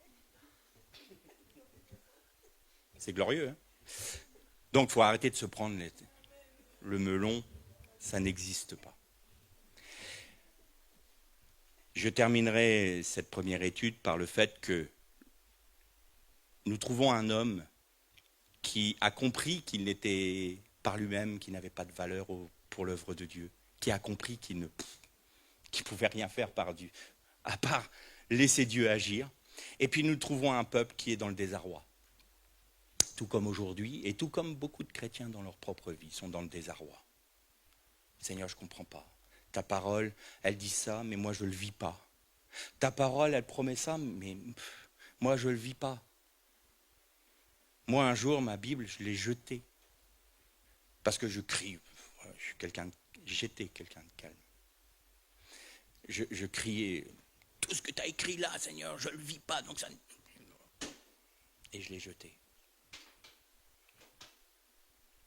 C'est glorieux, hein? Donc il faut arrêter de se prendre le melon, ça n'existe pas. Je terminerai cette première étude par le fait que nous trouvons un homme qui a compris qu'il n'était par lui-même, qu'il n'avait pas de valeur pour l'œuvre de Dieu, qui a compris qu'il ne pouvait rien faire par Dieu, à part laisser Dieu agir. Et puis nous trouvons un peuple qui est dans le désarroi. Tout comme aujourd'hui, et tout comme beaucoup de chrétiens dans leur propre vie sont dans le désarroi. Seigneur, je ne comprends pas. Ta parole, elle dit ça, mais moi je ne le vis pas. Ta parole, elle promet ça, mais moi je ne le vis pas. Moi un jour, ma Bible, je l'ai jetée. Parce que je crie. J'étais quelqu'un de calme. Je criais, tout ce que tu as écrit là, Seigneur, je ne le vis pas, donc ça... Et je l'ai jeté.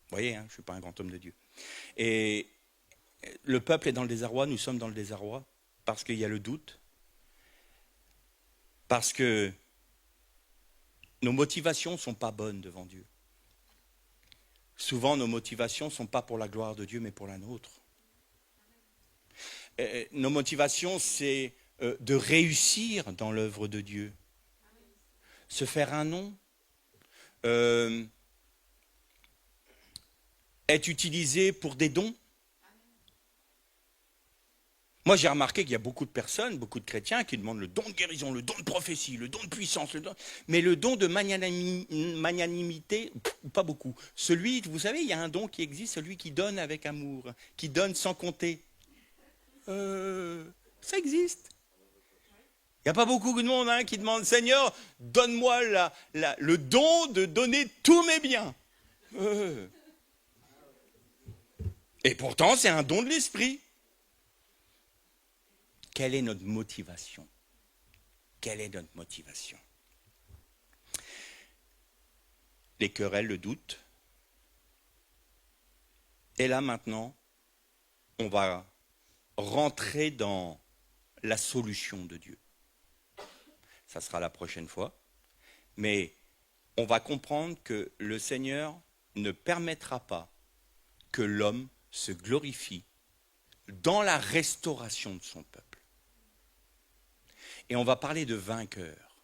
Vous voyez, hein, je ne suis pas un grand homme de Dieu. Et le peuple est dans le désarroi, nous sommes dans le désarroi, parce qu'il y a le doute, parce que nos motivations ne sont pas bonnes devant Dieu. Souvent, nos motivations ne sont pas pour la gloire de Dieu, mais pour la nôtre. Nos motivations, c'est de réussir dans l'œuvre de Dieu. Se faire un nom, être utilisé pour des dons. Moi, j'ai remarqué qu'il y a beaucoup de personnes, beaucoup de chrétiens qui demandent le don de guérison, le don de prophétie, le don de puissance, mais le don de magnanimité, pas beaucoup. Celui, vous savez, il y a un don qui existe, celui qui donne avec amour, qui donne sans compter. Ça existe. Il n'y a pas beaucoup de monde qui demande, Seigneur, donne-moi le don de donner tous mes biens. Et pourtant, c'est un don de l'esprit. Quelle est notre motivation? Quelle est notre motivation? Les querelles, le doute. Et là maintenant, on va rentrer dans la solution de Dieu. Ça sera la prochaine fois. Mais on va comprendre que le Seigneur ne permettra pas que l'homme se glorifie dans la restauration de son peuple. Et on va parler de vainqueur.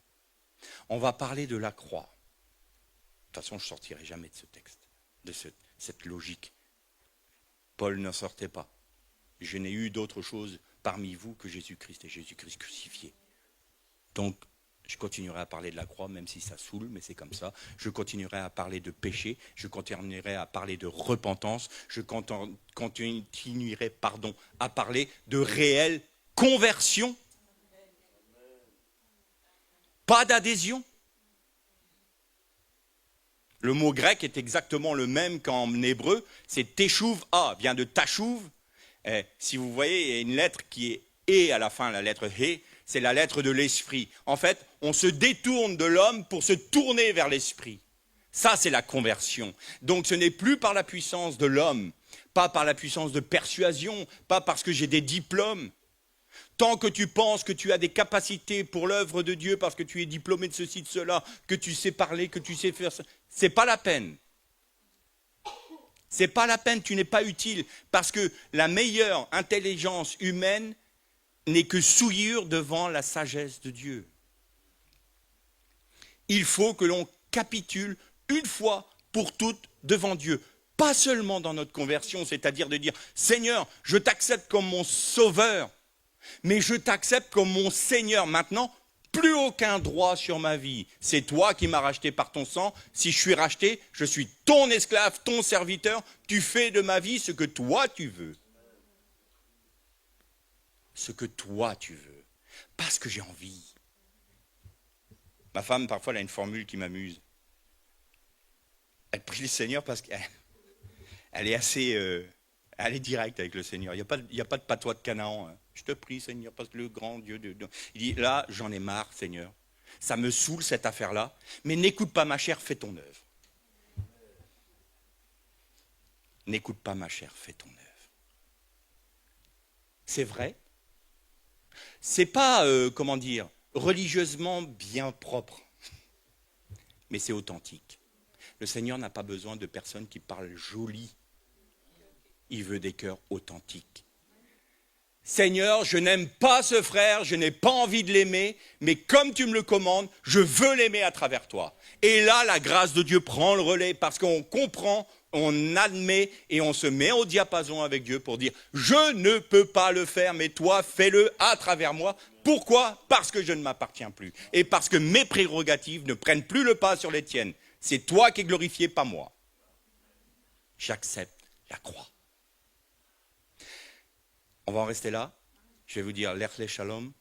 On va parler de la croix. De toute façon, je ne sortirai jamais de ce texte, de cette logique. Paul n'en sortait pas. Je n'ai eu d'autre chose parmi vous que Jésus-Christ et Jésus-Christ crucifié. Donc, je continuerai à parler de la croix, même si ça saoule, mais c'est comme ça. Je continuerai à parler de péché, je continuerai à parler de repentance, je continuerai, à parler de réelle conversion. Pas d'adhésion. Le mot grec est exactement le même qu'en hébreu, c'est teshuv a, vient de tashuv. Si vous voyez, il y a une lettre qui est et à la fin, la lettre he, c'est la lettre de l'esprit. En fait, on se détourne de l'homme pour se tourner vers l'esprit. Ça, c'est la conversion. Donc ce n'est plus par la puissance de l'homme, pas par la puissance de persuasion, pas parce que j'ai des diplômes. Tant que tu penses que tu as des capacités pour l'œuvre de Dieu, parce que tu es diplômé de ceci, de cela, que tu sais parler, que tu sais faire ça, c'est pas la peine. C'est pas la peine, tu n'es pas utile, parce que la meilleure intelligence humaine n'est que souillure devant la sagesse de Dieu. Il faut que l'on capitule une fois pour toutes devant Dieu. Pas seulement dans notre conversion, c'est-à-dire de dire « Seigneur, je t'accepte comme mon sauveur, mais je t'accepte comme mon Seigneur. Maintenant, plus aucun droit sur ma vie. C'est toi qui m'as racheté par ton sang. Si je suis racheté, je suis ton esclave, ton serviteur. Tu fais de ma vie ce que toi tu veux. » Ce que toi tu veux. Parce que j'ai envie. Ma femme, parfois, elle a une formule qui m'amuse. Elle prie le Seigneur parce qu'elle est assez... elle est directe avec le Seigneur. Il n'y a pas de patois de Canaan. Je te prie, Seigneur, parce que le grand Dieu... Il dit, là, j'en ai marre, Seigneur. Ça me saoule, cette affaire-là. Mais n'écoute pas ma chair, fais ton œuvre. N'écoute pas ma chair, fais ton œuvre. C'est vrai. C'est pas, religieusement bien propre. Mais c'est authentique. Le Seigneur n'a pas besoin de personnes qui parlent joli. Il veut des cœurs authentiques. Seigneur, je n'aime pas ce frère, je n'ai pas envie de l'aimer, mais comme tu me le commandes, je veux l'aimer à travers toi. Et là, la grâce de Dieu prend le relais parce qu'on comprend, on admet et on se met au diapason avec Dieu pour dire « Je ne peux pas le faire, mais toi, fais-le à travers moi. » Pourquoi ? Parce que je ne m'appartiens plus et parce que mes prérogatives ne prennent plus le pas sur les tiennes. C'est toi qui es glorifié, pas moi. J'accepte la croix. On va en rester là. Je vais vous dire l'Echle Shalom.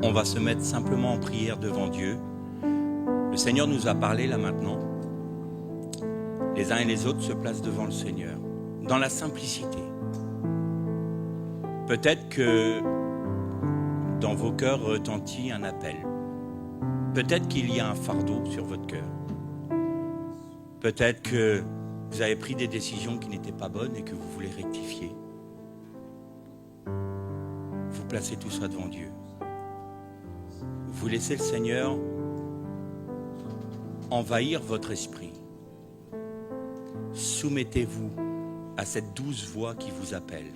On va se mettre simplement en prière devant Dieu. Le Seigneur nous a parlé là maintenant. Les uns et les autres se placent devant le Seigneur, dans la simplicité. Peut-être que dans vos cœurs retentit un appel. Peut-être qu'il y a un fardeau sur votre cœur. Peut-être que vous avez pris des décisions qui n'étaient pas bonnes et que vous voulez rectifier. Vous placez tout ça devant Dieu. Vous laissez le Seigneur envahir votre esprit. Soumettez-vous à cette douce voix qui vous appelle.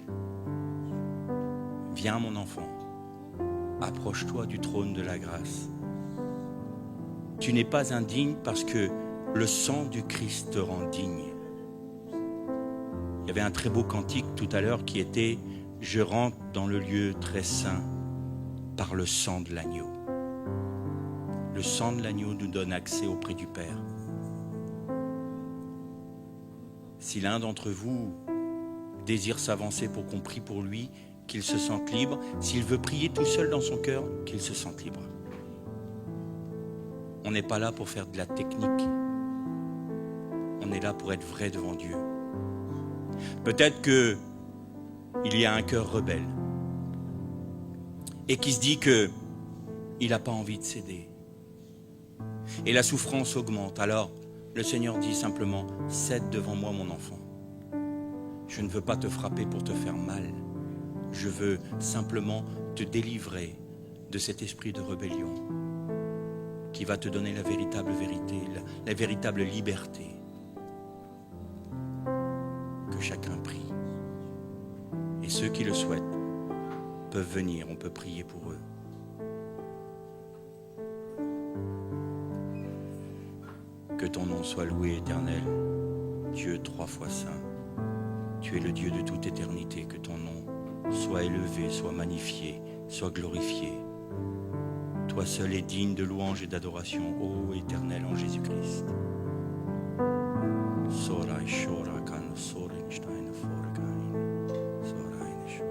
Viens mon enfant, approche-toi du trône de la grâce. Tu n'es pas indigne parce que le sang du Christ te rend digne. Il y avait un très beau cantique tout à l'heure qui était « Je rentre dans le lieu très saint par le sang de l'agneau ». Le sang de l'agneau nous donne accès auprès du Père. Si l'un d'entre vous désire s'avancer pour qu'on prie pour lui, qu'il se sente libre. S'il veut prier tout seul dans son cœur, qu'il se sente libre. On n'est pas là pour faire de la technique. On est là pour être vrai devant Dieu. Peut-être qu'il y a un cœur rebelle et qui se dit qu'il n'a pas envie de céder. Et la souffrance augmente. Alors, le Seigneur dit simplement, cède devant moi mon enfant. Je ne veux pas te frapper pour te faire mal. Je veux simplement te délivrer de cet esprit de rébellion qui va te donner la véritable vérité, la véritable liberté. Que chacun prie. Et ceux qui le souhaitent peuvent venir, on peut prier pour eux. Que ton nom soit loué, Éternel, Dieu 3 fois saint. Tu es le Dieu de toute éternité, que ton nom soit élevé, soit magnifié, soit glorifié. Toi seul es digne de louange et d'adoration, ô Éternel en Jésus-Christ. Sorai shora kan sorenstein forgain. Sorai shora.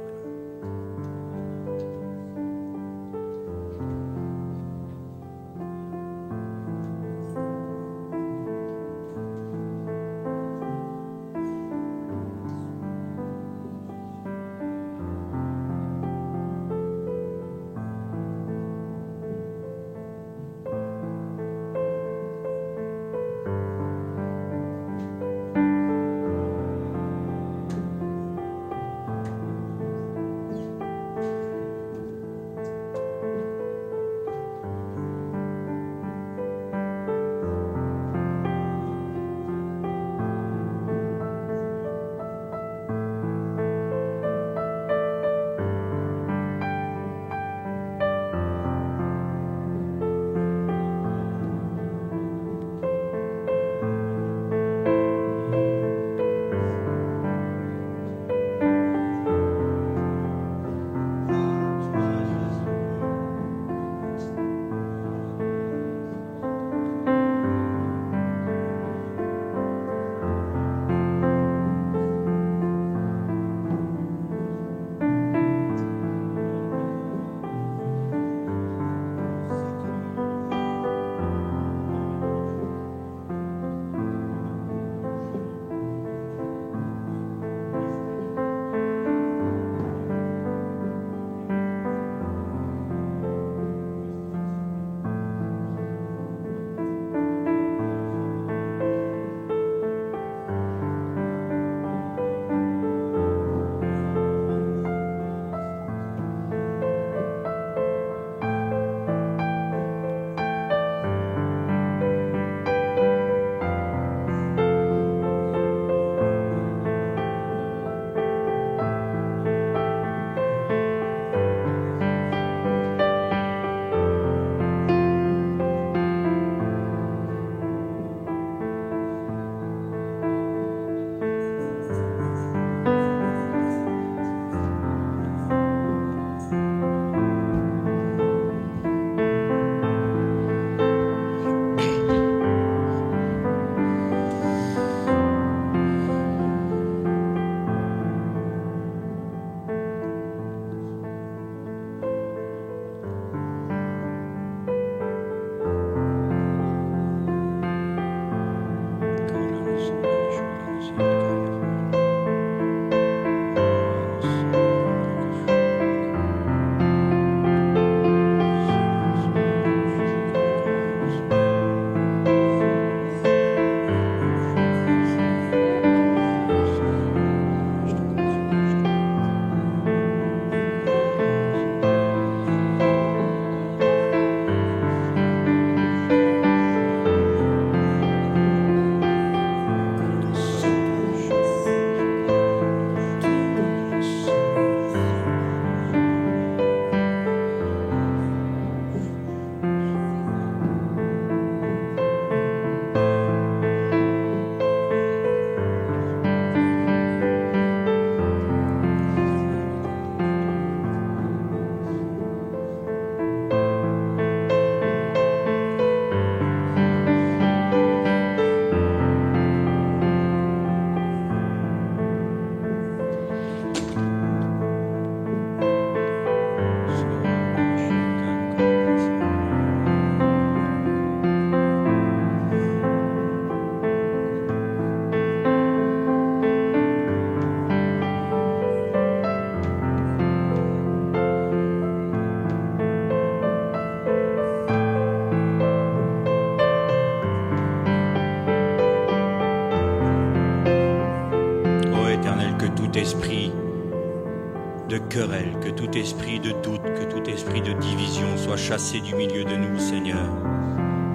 division soit chassé du milieu de nous, Seigneur,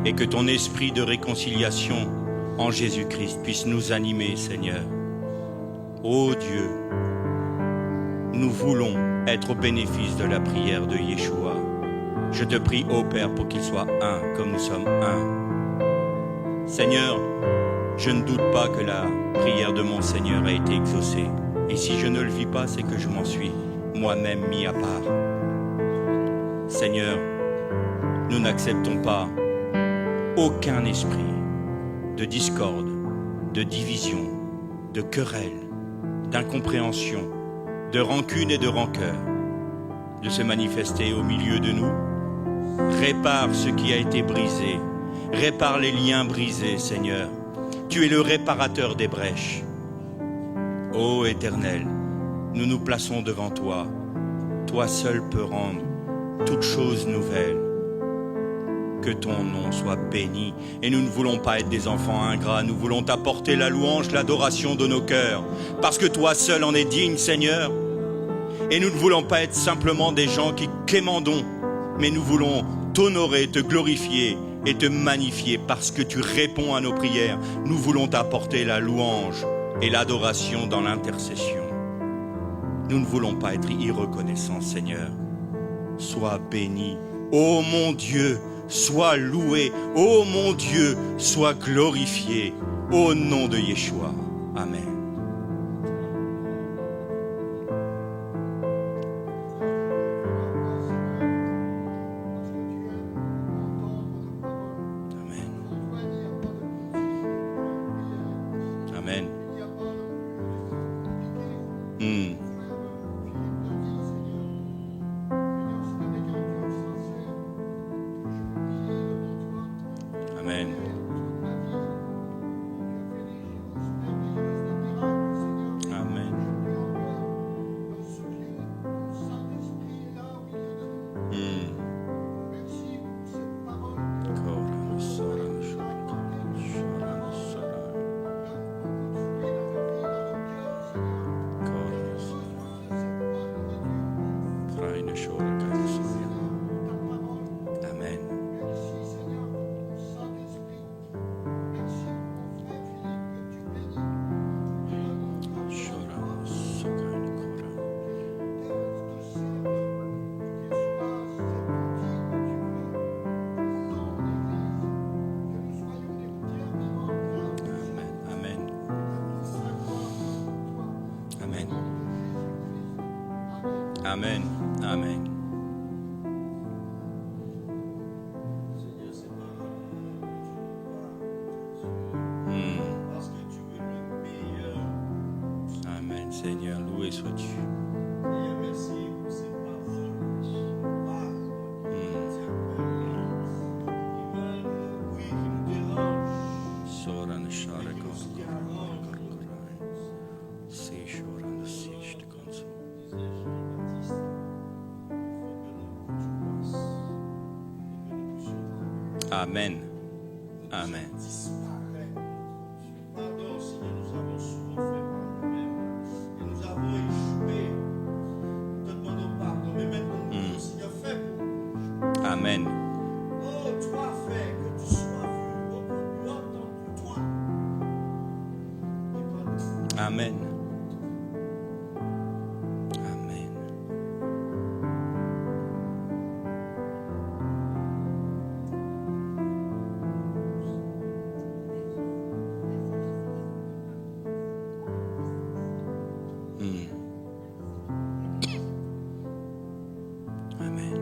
et que ton esprit de réconciliation en Jésus-Christ puisse nous animer, Seigneur. Ô Dieu, nous voulons être au bénéfice de la prière de Yeshua. Je te prie, ô Père, pour qu'il soit un, comme nous sommes un. Seigneur, je ne doute pas que la prière de mon Seigneur a été exaucée. Et si je ne le vis pas, c'est que je m'en suis moi-même mis à part. Seigneur, nous n'acceptons pas aucun esprit de discorde, de division, de querelle, d'incompréhension, de rancune et de rancœur, de se manifester au milieu de nous. Répare ce qui a été brisé, répare les liens brisés, Seigneur. Tu es le réparateur des brèches. Ô Éternel, nous nous plaçons devant toi. Toi seul peux rendre toutes choses nouvelles. Que ton nom soit béni. Et nous ne voulons pas être des enfants ingrats. Nous voulons t'apporter la louange, l'adoration de nos cœurs. Parce que toi seul en es digne, Seigneur. Et nous ne voulons pas être simplement des gens qui quémandons. Mais nous voulons t'honorer, te glorifier et te magnifier parce que tu réponds à nos prières. Nous voulons t'apporter la louange et l'adoration dans l'intercession. Nous ne voulons pas être irreconnaissants, Seigneur. Sois béni. Ô mon Dieu, sois loué. Ô mon Dieu, sois glorifié. Au nom de Yeshua. Amen. Amen. Amen. Amen. Amen. Amen. Amen, Seigneur, loué sois-tu. Merci pour ces paroles. Oui, qui nous dérangent. Soran Shara Qui arrangent. Si Shoran Sish de Konso. Disait Jean-Baptiste, il faut que tu passes et que nous puissions Amen. Amen. disparaître. Pardon, Seigneur, nous avons souvent fait par nous-mêmes et nous avons échoué. Nous te demandons pardon, mais maintenant nous disons, Seigneur, fais pour nous. Amen. Oh, toi, fais que tu sois vu, reconnu, entendu, toi. Et pas nous. Amen. Amen. Amen.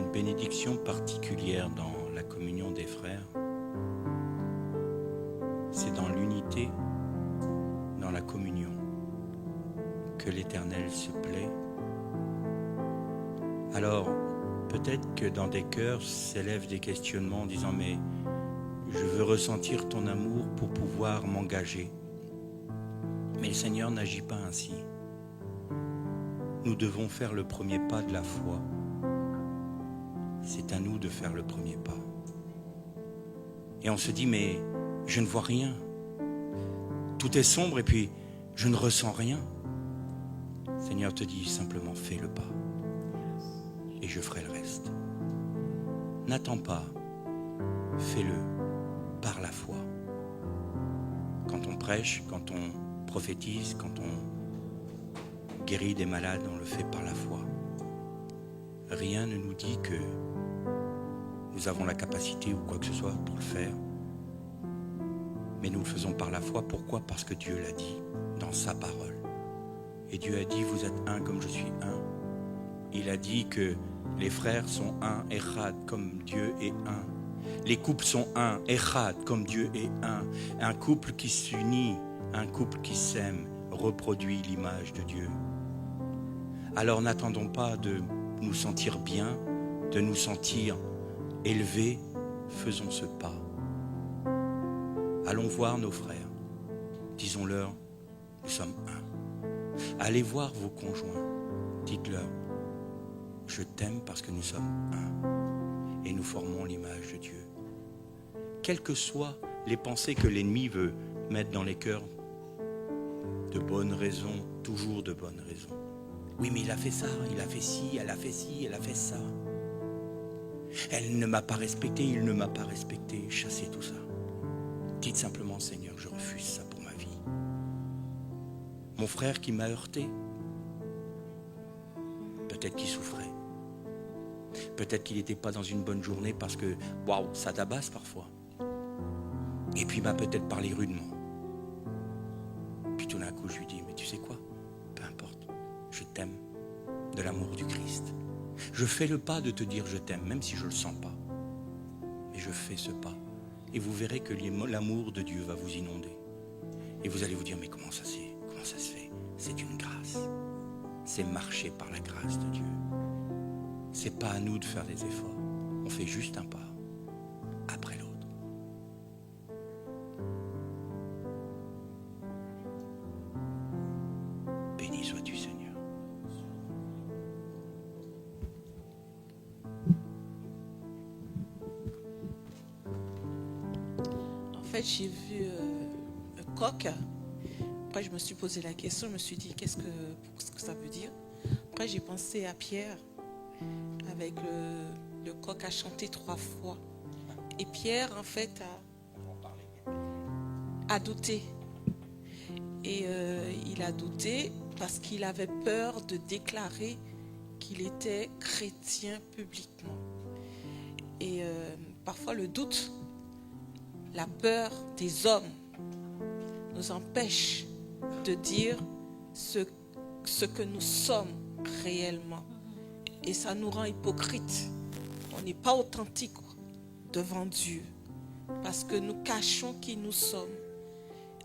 une bénédiction particulière dans la communion des frères. C'est dans l'unité, dans la communion, que l'Éternel se plaît. Alors, peut-être que dans des cœurs s'élèvent des questionnements en disant « Mais je veux ressentir ton amour pour pouvoir m'engager. » Mais le Seigneur n'agit pas ainsi. Nous devons faire le premier pas de la foi. C'est à nous de faire le premier pas. Et on se dit, mais je ne vois rien. Tout est sombre et puis je ne ressens rien. Le Seigneur te dit simplement, fais le pas. Et je ferai le reste. N'attends pas. Fais-le par la foi. Quand on prêche, quand on prophétise, quand on guérit des malades, on le fait par la foi. Rien ne nous dit que nous avons la capacité ou quoi que ce soit pour le faire. Mais nous le faisons par la foi. Pourquoi? Parce que Dieu l'a dit dans sa parole. Et Dieu a dit, vous êtes un comme je suis un. Il a dit que les frères sont un, Echad, comme Dieu est un. Les couples sont un, Echad, comme Dieu est un. Un couple qui s'unit, un couple qui s'aime, reproduit l'image de Dieu. Alors n'attendons pas de nous sentir bien, de nous sentir élevés, faisons ce pas. Allons voir nos frères, disons-leur, nous sommes un. Allez voir vos conjoints, dites-leur, je t'aime parce que nous sommes un et nous formons l'image de Dieu. Quelles que soient les pensées que l'ennemi veut mettre dans les cœurs, de bonnes raisons, toujours de bonnes raisons. Oui, mais il a fait ça, il a fait ci, elle a fait ci, elle a fait ça. Elle ne m'a pas respecté, il ne m'a pas respecté. Chassez tout ça. Dites simplement, Seigneur, je refuse ça pour ma vie. Mon frère qui m'a heurté, peut-être qu'il souffrait. Peut-être qu'il n'était pas dans une bonne journée parce que, waouh, ça tabasse parfois. Et puis il m'a peut-être parlé rudement. Puis tout d'un coup, je lui dis, mais tu sais quoi? Peu importe, je t'aime de l'amour du Christ. Je fais le pas de te dire je t'aime, même si je ne le sens pas. Mais je fais ce pas. Et vous verrez que l'amour de Dieu va vous inonder. Et vous allez vous dire, mais comment ça se fait? C'est une grâce. C'est marcher par la grâce de Dieu. C'est pas à nous de faire des efforts. On fait juste un pas après l'autre. Béni sois-tu, Seigneur. En fait, j'ai vu un coq. Après, je me suis posé la question, je me suis dit, qu'est-ce que ça veut dire? Après, j'ai pensé à Pierre, avec le coq a chanté 3 fois. Et Pierre, en fait, a douté. Et il a douté parce qu'il avait peur de déclarer qu'il était chrétien publiquement. Et parfois, le doute, la peur des hommes nous empêche de dire ce que nous sommes réellement. Et ça nous rend hypocrites. On n'est pas authentique devant Dieu parce que nous cachons qui nous sommes.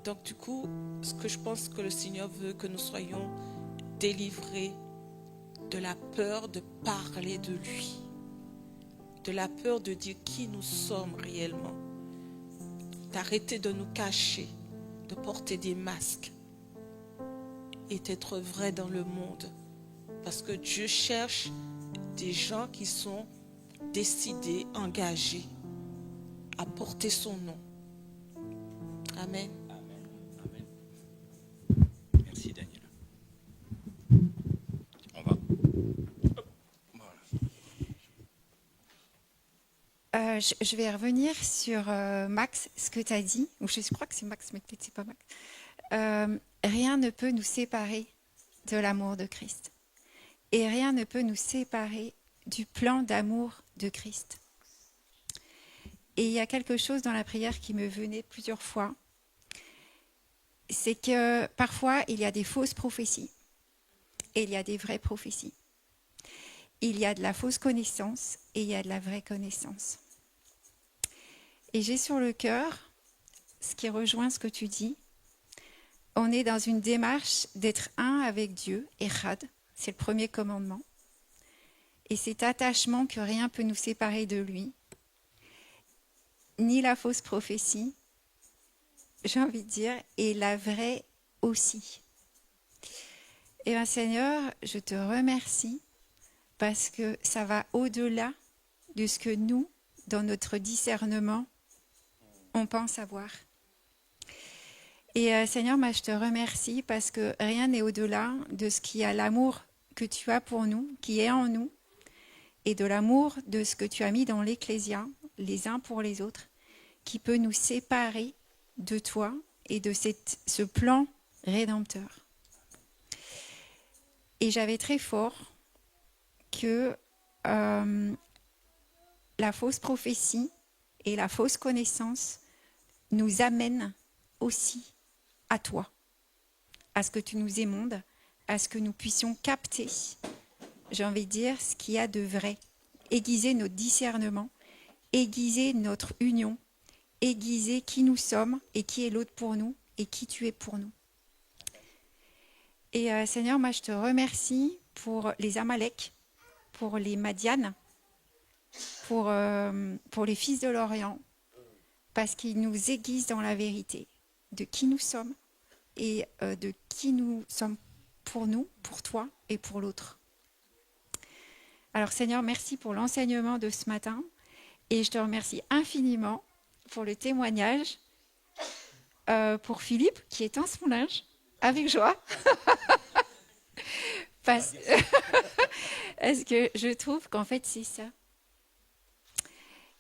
Donc du coup, ce que je pense que le Seigneur veut que nous soyons délivrés de la peur de parler de lui, de la peur de dire qui nous sommes réellement, d'arrêter de nous cacher, de porter des masques et d'être vrai dans le monde. Parce que Dieu cherche des gens qui sont décidés, engagés à porter son nom. Amen. Amen. Amen. Merci, Daniel. On va. Voilà. Je vais revenir sur Max, ce que tu as dit, ou je crois que c'est Max, mais peut-être c'est pas Max. Rien ne peut nous séparer de l'amour de Christ. Et rien ne peut nous séparer du plan d'amour de Christ. Et il y a quelque chose dans la prière qui me venait plusieurs fois. C'est que parfois, il y a des fausses prophéties et il y a des vraies prophéties. il y a de la fausse connaissance et il y a de la vraie connaissance. Et j'ai sur le cœur, ce qui rejoint ce que tu dis, on est dans une démarche d'être un avec Dieu, Echad, c'est le premier commandement. Et cet attachement que rien ne peut nous séparer de lui, ni la fausse prophétie, j'ai envie de dire, et la vraie aussi. Et bien Seigneur, je te remercie parce que ça va au-delà de ce que nous, dans notre discernement, on pense avoir. Et Seigneur, moi, je te remercie parce que rien n'est au-delà de ce qui a l'amour que tu as pour nous, qui est en nous, et de l'amour de ce que tu as mis dans l'Ecclésia, les uns pour les autres, qui peut nous séparer de toi et de ce plan rédempteur. Et j'avais très fort que la fausse prophétie et la fausse connaissance nous amènent aussi à toi, à ce que tu nous émondes, à ce que nous puissions capter, j'ai envie de dire, ce qu'il y a de vrai, aiguiser notre discernement, aiguiser notre union, aiguiser qui nous sommes et qui est l'autre pour nous et qui tu es pour nous. Et Seigneur, moi je te remercie pour les Amalek, pour les Madianes, pour les fils de l'Orient, parce qu'ils nous aiguisent dans la vérité de qui nous sommes et de qui nous sommes pour nous, pour toi et pour l'autre. Alors Seigneur, merci pour l'enseignement de ce matin et je te remercie infiniment pour le témoignage, pour Philippe qui étend son linge avec joie. Parce que je trouve qu'en fait c'est ça.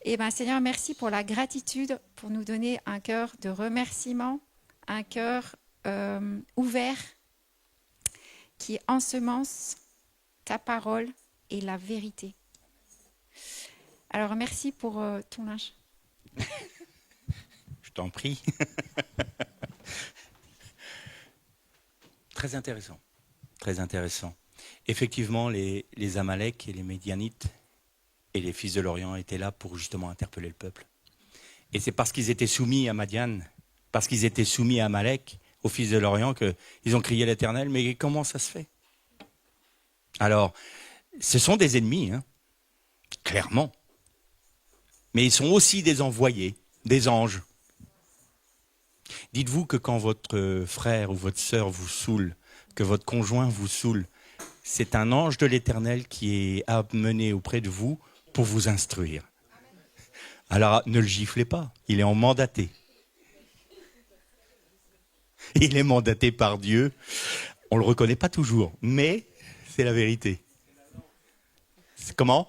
Et bien Seigneur, merci pour la gratitude, pour nous donner un cœur de remerciement, un cœur ouvert qui ensemence ta parole et la vérité. Alors merci pour ton linge. Je t'en prie. Très intéressant. Très intéressant. Effectivement, les Amalek et les Médianites et les fils de l'Orient étaient là pour justement interpeller le peuple. Et c'est parce qu'ils étaient soumis à Madian, parce qu'ils étaient soumis à Amalek, aux fils de l'Orient, qu'ils ont crié l'Éternel. Mais comment ça se fait? Alors, ce sont des ennemis, hein, clairement. Mais ils sont aussi des envoyés, des anges. Dites-vous que quand votre frère ou votre sœur vous saoule, que votre conjoint vous saoule, c'est un ange de l'Éternel qui est amené auprès de vous pour vous instruire. Alors, ne le giflez pas, il est en mandaté. Il est mandaté par Dieu. On ne le reconnaît pas toujours, mais c'est la vérité. Comment ?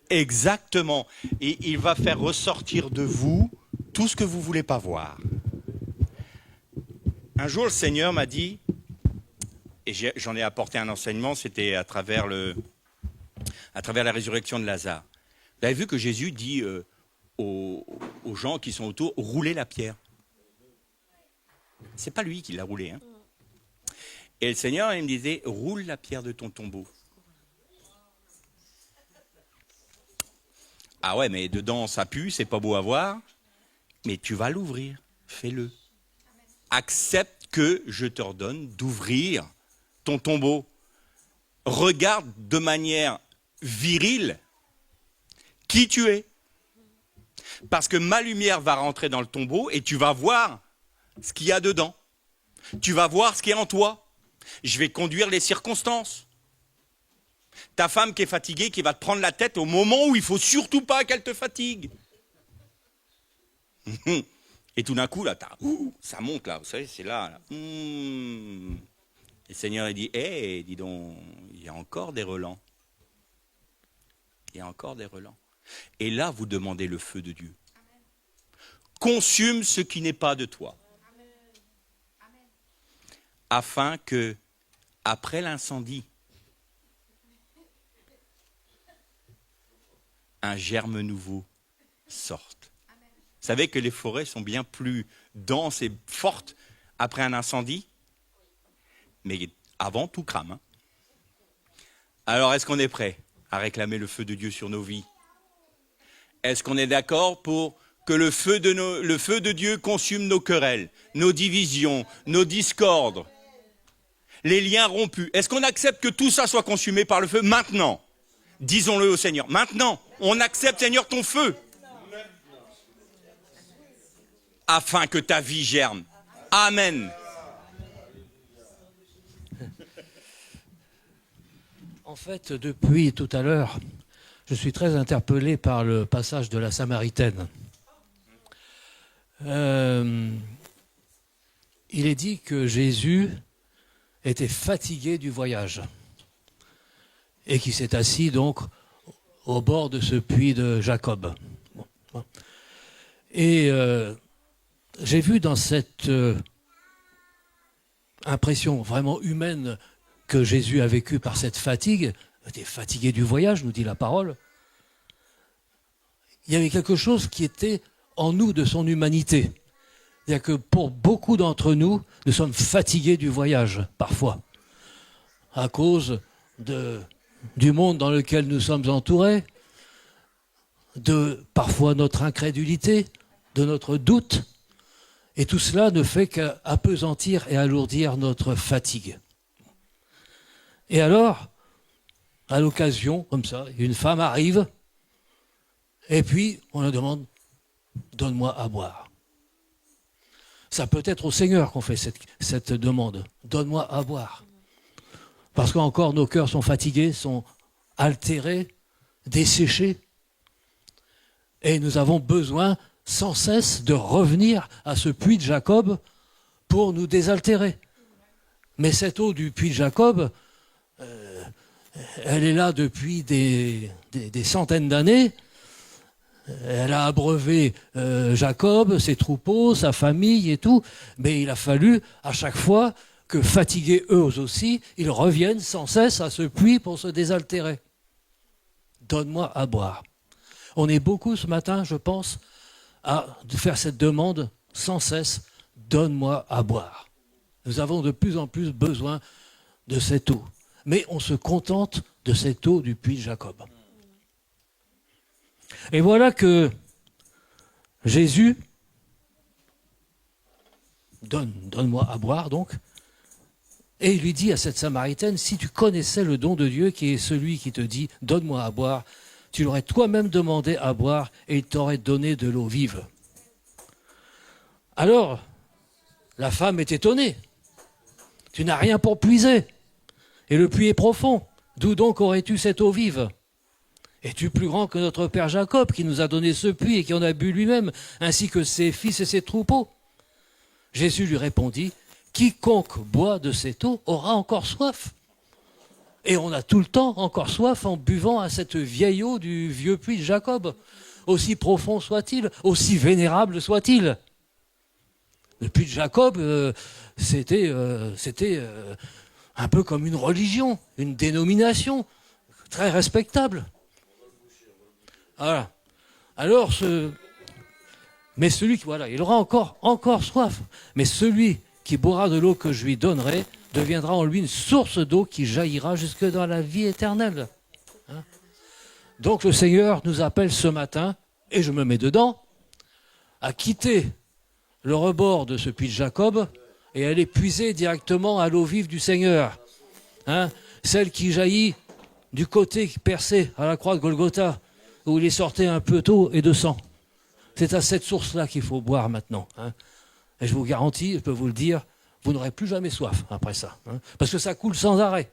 Exactement. Et il va faire ressortir de vous tout ce que vous ne voulez pas voir. Un jour, le Seigneur m'a dit, et j'en ai apporté un enseignement, c'était à travers la résurrection de Lazare. Vous avez vu que Jésus dit aux gens qui sont autour, roulez la pierre. C'est pas lui qui l'a roulé. Hein. Et le Seigneur, il me disait, roule la pierre de ton tombeau. Ah ouais, mais dedans, ça pue, c'est pas beau à voir. Mais tu vas l'ouvrir, fais-le. Accepte que je t'ordonne d'ouvrir ton tombeau. Regarde de manière virile qui tu es. Parce que ma lumière va rentrer dans le tombeau et tu vas voir ce qu'il y a dedans. Tu vas voir ce qui est en toi. Je vais conduire les circonstances. Ta femme qui est fatiguée, qui va te prendre la tête au moment où il ne faut surtout pas qu'elle te fatigue. Et tout d'un coup, là, ça monte, là, vous savez, c'est là. Là. Et le Seigneur, il dit, hé, dis donc, il y a encore des relents. Il y a encore des relents. Et là, vous demandez le feu de Dieu. Amen. Consume ce qui n'est pas de toi. Amen. Amen. Afin que, après l'incendie, un germe nouveau sorte. Amen. Vous savez que les forêts sont bien plus denses et fortes après un incendie, mais avant tout crame. Hein. Alors, est-ce qu'on est prêt à réclamer le feu de Dieu sur nos vies? Est-ce qu'on est d'accord pour que le feu de Dieu consume nos querelles, nos divisions, nos discordes, les liens rompus? Est-ce qu'on accepte que tout ça soit consumé par le feu maintenant? Disons-le au Seigneur. Maintenant, on accepte, Seigneur, ton feu. Afin que ta vie germe. Amen. En fait, depuis tout à l'heure, je suis très interpellé par le passage de la Samaritaine. Il est dit que Jésus était fatigué du voyage et qu'il s'est assis donc au bord de ce puits de Jacob. Et j'ai vu dans cette impression vraiment humaine que Jésus a vécue par cette fatigue, il était fatigué du voyage, nous dit la parole, il y avait quelque chose qui était en nous de son humanité. C'est-à-dire que pour beaucoup d'entre nous, nous sommes fatigués du voyage, parfois, à cause du monde dans lequel nous sommes entourés, de parfois notre incrédulité, de notre doute, et tout cela ne fait qu'appesantir et alourdir notre fatigue. Et alors, à l'occasion, comme ça, une femme arrive, et puis on la demande, donne-moi à boire. Ça peut être au Seigneur qu'on fait cette demande, donne-moi à boire. Parce qu'encore nos cœurs sont fatigués, sont altérés, desséchés, et nous avons besoin sans cesse de revenir à ce puits de Jacob pour nous désaltérer. Mais cette eau du puits de Jacob, elle est là depuis des centaines d'années. Elle a abreuvé Jacob, ses troupeaux, sa famille et tout. Mais il a fallu à chaque fois que, fatigués eux aussi, ils reviennent sans cesse à ce puits pour se désaltérer. Donne-moi à boire. On est beaucoup ce matin, je pense, à faire cette demande sans cesse. Donne-moi à boire. Nous avons de plus en plus besoin de cette eau. Mais on se contente de cette eau du puits de Jacob. Et voilà que Jésus donne-moi à boire donc, et il lui dit à cette Samaritaine, si tu connaissais le don de Dieu qui est celui qui te dit, donne-moi à boire, tu l'aurais toi-même demandé à boire et il t'aurait donné de l'eau vive. Alors, la femme est étonnée. Tu n'as rien pour puiser. Et le puits est profond. D'où donc aurais-tu cette eau vive? Es-tu plus grand que notre père Jacob qui nous a donné ce puits et qui en a bu lui-même, ainsi que ses fils et ses troupeaux? Jésus lui répondit, quiconque boit de cette eau aura encore soif. Et on a tout le temps encore soif en buvant à cette vieille eau du vieux puits de Jacob, aussi profond soit-il, aussi vénérable soit-il. Le puits de Jacob, c'était un peu comme une religion, une dénomination très respectable. Voilà. Alors, mais celui qui, voilà, il aura encore soif. Mais celui qui boira de l'eau que je lui donnerai deviendra en lui une source d'eau qui jaillira jusque dans la vie éternelle. Hein? Donc le Seigneur nous appelle ce matin, et je me mets dedans, à quitter le rebord de ce puits de Jacob et aller puiser directement à l'eau vive du Seigneur. Hein? Celle qui jaillit du côté percé à la croix de Golgotha, où il est sorti un peu d'eau et de sang. C'est à cette source-là qu'il faut boire maintenant. Hein? Et je vous garantis, je peux vous le dire, vous n'aurez plus jamais soif après ça. Hein? Parce que ça coule sans arrêt.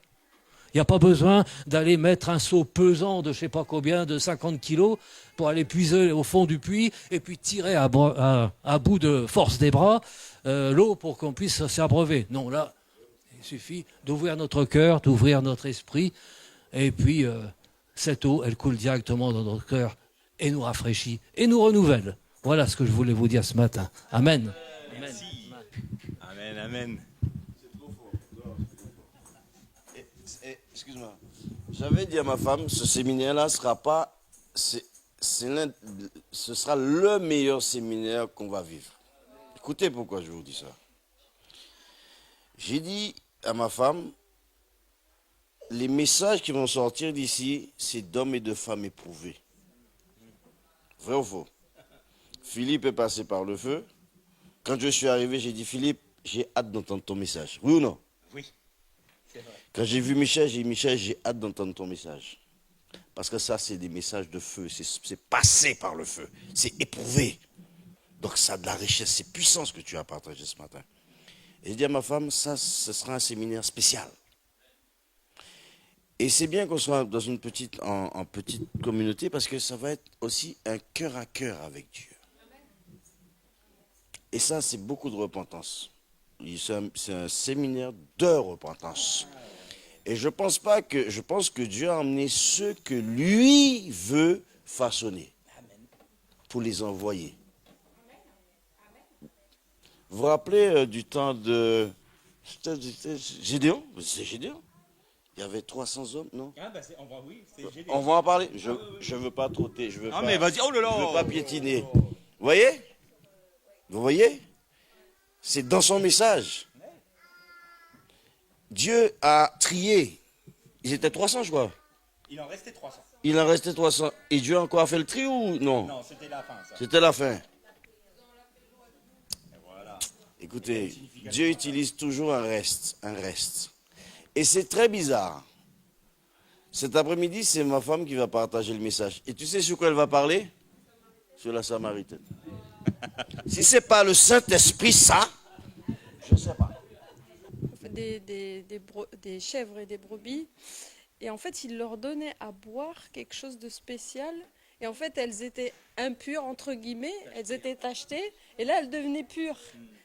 Il n'y a pas besoin d'aller mettre un seau pesant de je ne sais pas combien, de 50 kilos, pour aller puiser au fond du puits et puis tirer à bout de force des bras l'eau pour qu'on puisse s'abreuver. Non, là, il suffit d'ouvrir notre cœur, d'ouvrir notre esprit, et puis cette eau, elle coule directement dans notre cœur et nous rafraîchit et nous renouvelle. Voilà ce que je voulais vous dire ce matin. Amen. Merci. Amen, amen. Excuse-moi. J'avais dit à ma femme, ce séminaire-là sera pas, ce sera le meilleur séminaire qu'on va vivre. Écoutez pourquoi je vous dis ça. J'ai dit à ma femme, les messages qui vont sortir d'ici, c'est d'hommes et de femmes éprouvés. Vrai ou faux? Philippe est passé par le feu. Quand je suis arrivé, j'ai dit, Philippe, j'ai hâte d'entendre ton message. Oui ou non? Oui, c'est vrai. Quand j'ai vu Michel, j'ai dit, Michel, j'ai hâte d'entendre ton message. Parce que ça, c'est des messages de feu. C'est passé par le feu. C'est éprouvé. Donc ça a de la richesse, c'est puissant ce que tu as partagé ce matin. Et j'ai dit à ma femme, ça, ce sera un séminaire spécial. Et c'est bien qu'on soit dans une en petite communauté parce que ça va être aussi un cœur à cœur avec Dieu. Et ça, c'est beaucoup de repentance. C'est un séminaire de repentance. Et je pense que Dieu a emmené ceux que lui veut façonner pour les envoyer. Vous vous rappelez du temps de Gédéon? C'est Gédéon. Il y avait 300 hommes, non? Ah, bah On va en parler. Je veux pas trotter. Je veux ah, pas, mais vas-y, oh là là! je veux pas piétiner. Vous voyez? Vous voyez? C'est dans son message. Dieu a trié. Ils étaient 300, je crois. Il en restait 300. Il en restait 300. Et Dieu a encore fait le tri ou non? Non, c'était la fin, ça. C'était la fin. Voilà. Écoutez, Dieu utilise toujours un reste. Un reste. Et c'est très bizarre. Cet après-midi, c'est ma femme qui va partager le message. Et tu sais sur quoi elle va parler? Sur la Samaritaine. Si ce n'est pas le Saint-Esprit, ça, je ne sais pas. Des chèvres et des brebis. Et en fait, il leur donnait à boire quelque chose de spécial. Et en fait, elles étaient impures, entre guillemets. Elles étaient tachetées. Et là, elles devenaient pures.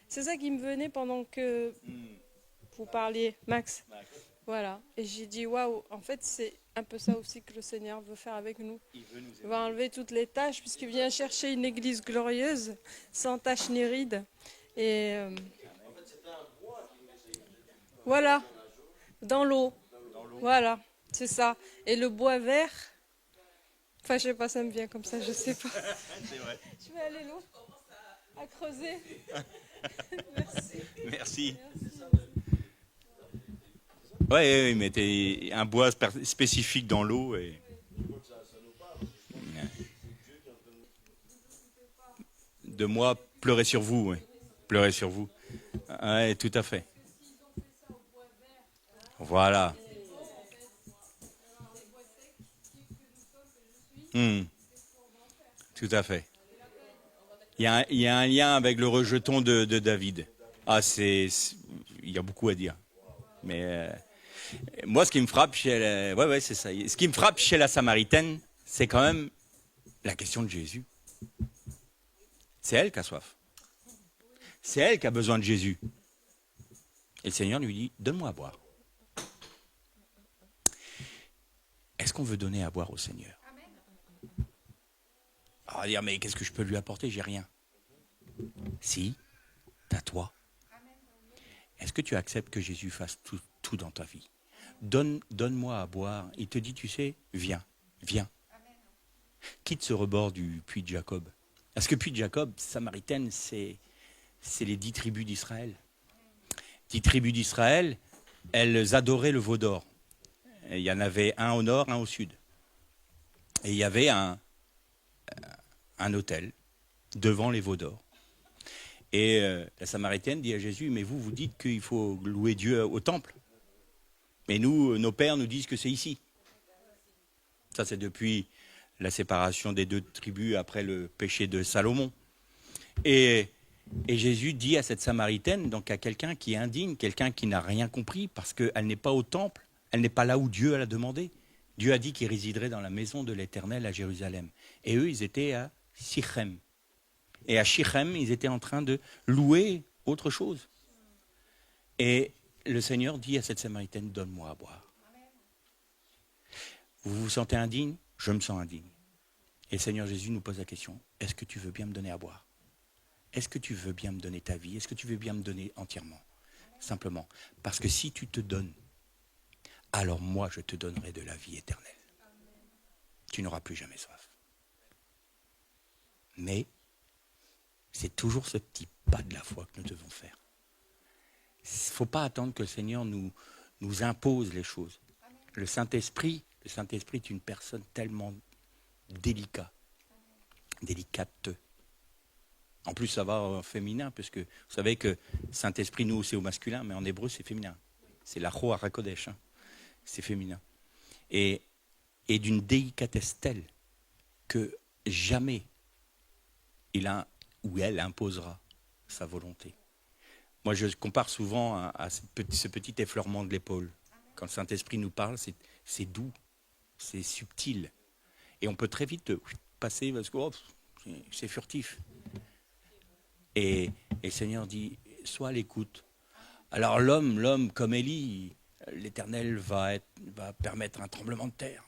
C'est ça qui me venait pendant que vous parliez, Max. Voilà. Et j'ai dit, waouh, en fait, c'est un peu ça aussi que le Seigneur veut faire avec nous. Il va enlever toutes les taches, puisqu'il vient chercher une église glorieuse, sans taches ni rides. Et voilà, dans l'eau. Voilà, c'est ça. Et le bois vert, enfin, je sais pas, ça me vient comme ça, je sais pas. C'est vrai. Je vais aller l'eau à creuser. Merci. Merci. Ouais, mais t'es un bois spécifique dans l'eau. Et... De moi, pleurer sur vous, oui. Pleurer sur vous. Oui, tout à fait. Voilà. Tout à fait. Il y a un lien avec le rejeton de David. Ah, il y a beaucoup à dire. Mais moi, ce qui me frappe c'est ça. Ce qui me frappe chez la Samaritaine, c'est quand même la question de Jésus. C'est elle qui a soif. C'est elle qui a besoin de Jésus. Et le Seigneur lui dit, donne-moi à boire. Est-ce qu'on veut donner à boire au Seigneur? On va dire, mais qu'est-ce que je peux lui apporter? J'ai rien. Si, t'as toi. Est-ce que tu acceptes que Jésus fasse tout dans ta vie? Donne-moi à boire. Il te dit, tu sais, viens. Quitte ce rebord du puits de Jacob. Parce que puits de Jacob, Samaritaine, c'est les 10 tribus d'Israël. 10 tribus d'Israël, elles adoraient le veau d'or. Il y en avait un au nord, un au sud. Et il y avait un autel devant les veaux d'or. Et la Samaritaine dit à Jésus, mais vous dites qu'il faut louer Dieu au temple. Mais nous, nos pères nous disent que c'est ici. Ça, c'est depuis la séparation des 2 tribus après le péché de Salomon. Et Jésus dit à cette Samaritaine, donc à quelqu'un qui est indigne, quelqu'un qui n'a rien compris, parce qu'elle n'est pas au temple, elle n'est pas là où Dieu l'a demandé. Dieu a dit qu'il résiderait dans la maison de l'Éternel à Jérusalem. Et eux, ils étaient à Sichem. Et à Sichem, ils étaient en train de louer autre chose. Et le Seigneur dit à cette Samaritaine, donne-moi à boire. Vous vous sentez indigne? Je me sens indigne. Et le Seigneur Jésus nous pose la question, est-ce que tu veux bien me donner à boire? Est-ce que tu veux bien me donner ta vie? Est-ce que tu veux bien me donner entièrement? Simplement. Parce que si tu te donnes, alors moi je te donnerai de la vie éternelle. Tu n'auras plus jamais soif. Mais c'est toujours ce petit pas de la foi que nous devons faire. Il ne faut pas attendre que le Seigneur nous impose les choses. Le Saint-Esprit est une personne tellement délicate. En plus, ça va en féminin, parce que vous savez que Saint-Esprit, nous, c'est au masculin, mais en hébreu, c'est féminin. C'est la Roha HaKodesh, c'est féminin. Et d'une délicatesse telle que jamais il a ou elle imposera sa volonté. Moi, je compare souvent à ce petit effleurement de l'épaule. Quand le Saint-Esprit nous parle, c'est doux, c'est subtil. Et on peut très vite passer parce que c'est furtif. Et le Seigneur dit, sois à l'écoute. Alors l'homme comme Élie, l'Éternel va permettre un tremblement de terre.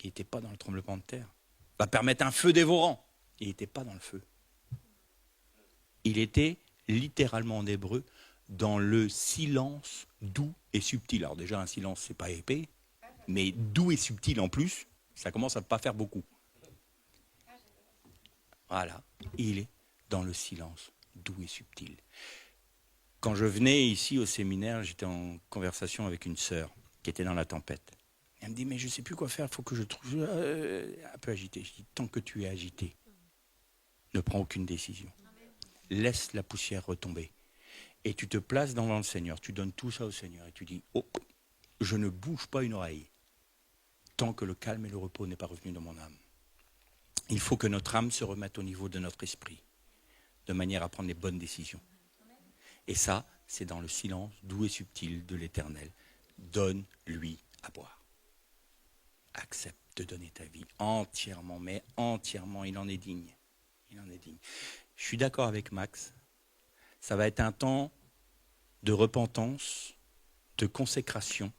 Il n'était pas dans le tremblement de terre. Va permettre un feu dévorant. Il n'était pas dans le feu. Il était littéralement en hébreu dans le silence doux et subtil. Alors déjà, un silence, c'est pas épais, mais doux et subtil en plus, ça commence à ne pas faire beaucoup. Voilà, il est dans le silence doux et subtil. Quand je venais ici au séminaire, j'étais en conversation avec une sœur qui était dans la tempête. Elle me dit, mais je ne sais plus quoi faire, il faut que je trouve un peu agité. Je dis, tant que tu es agité, ne prends aucune décision. Laisse la poussière retomber. Et tu te places devant le Seigneur, tu donnes tout ça au Seigneur et tu dis, je ne bouge pas une oreille tant que le calme et le repos n'est pas revenu dans mon âme. Il faut que notre âme se remette au niveau de notre esprit, de manière à prendre les bonnes décisions. Et ça, c'est dans le silence doux et subtil de l'Éternel. Donne-lui à boire. Accepte de donner ta vie entièrement, mais entièrement, il en est digne. Il en est digne. Je suis d'accord avec Max. Ça va être un temps de repentance, de consécration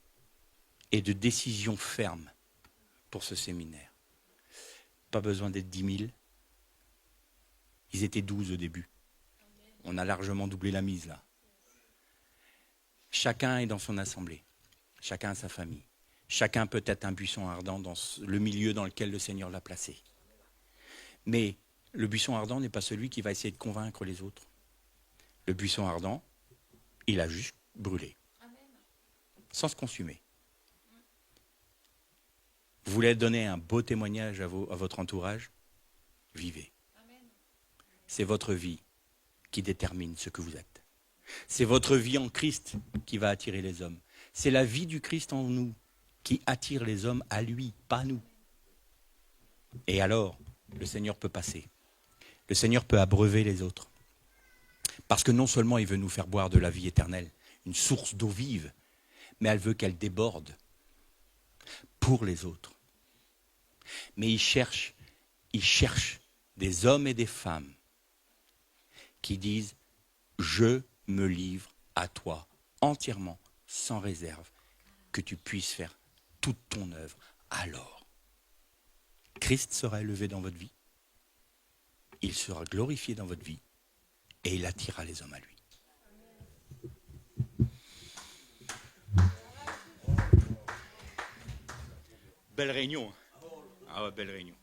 et de décision ferme pour ce séminaire. Pas besoin d'être 10 000. Ils étaient 12 au début. On a largement doublé la mise là. Chacun est dans son assemblée. Chacun a sa famille. Chacun peut être un buisson ardent dans le milieu dans lequel le Seigneur l'a placé. Mais le buisson ardent n'est pas celui qui va essayer de convaincre les autres. Le buisson ardent, il a juste brûlé. Sans se consumer. Vous voulez donner un beau témoignage à votre entourage? Vivez. C'est votre vie qui détermine ce que vous êtes. C'est votre vie en Christ qui va attirer les hommes. C'est la vie du Christ en nous qui attire les hommes à lui, pas nous. Et alors, le Seigneur peut passer. Le Seigneur peut abreuver les autres. Parce que non seulement il veut nous faire boire de la vie éternelle, une source d'eau vive, mais elle veut qu'elle déborde pour les autres. Mais il cherche des hommes et des femmes qui disent « Je me livre à toi entièrement, sans réserve, que tu puisses faire toute ton œuvre. » Alors, Christ sera élevé dans votre vie, il sera glorifié dans votre vie, et il attirera les hommes à lui. Belle réunion. Ah ouais, belle réunion.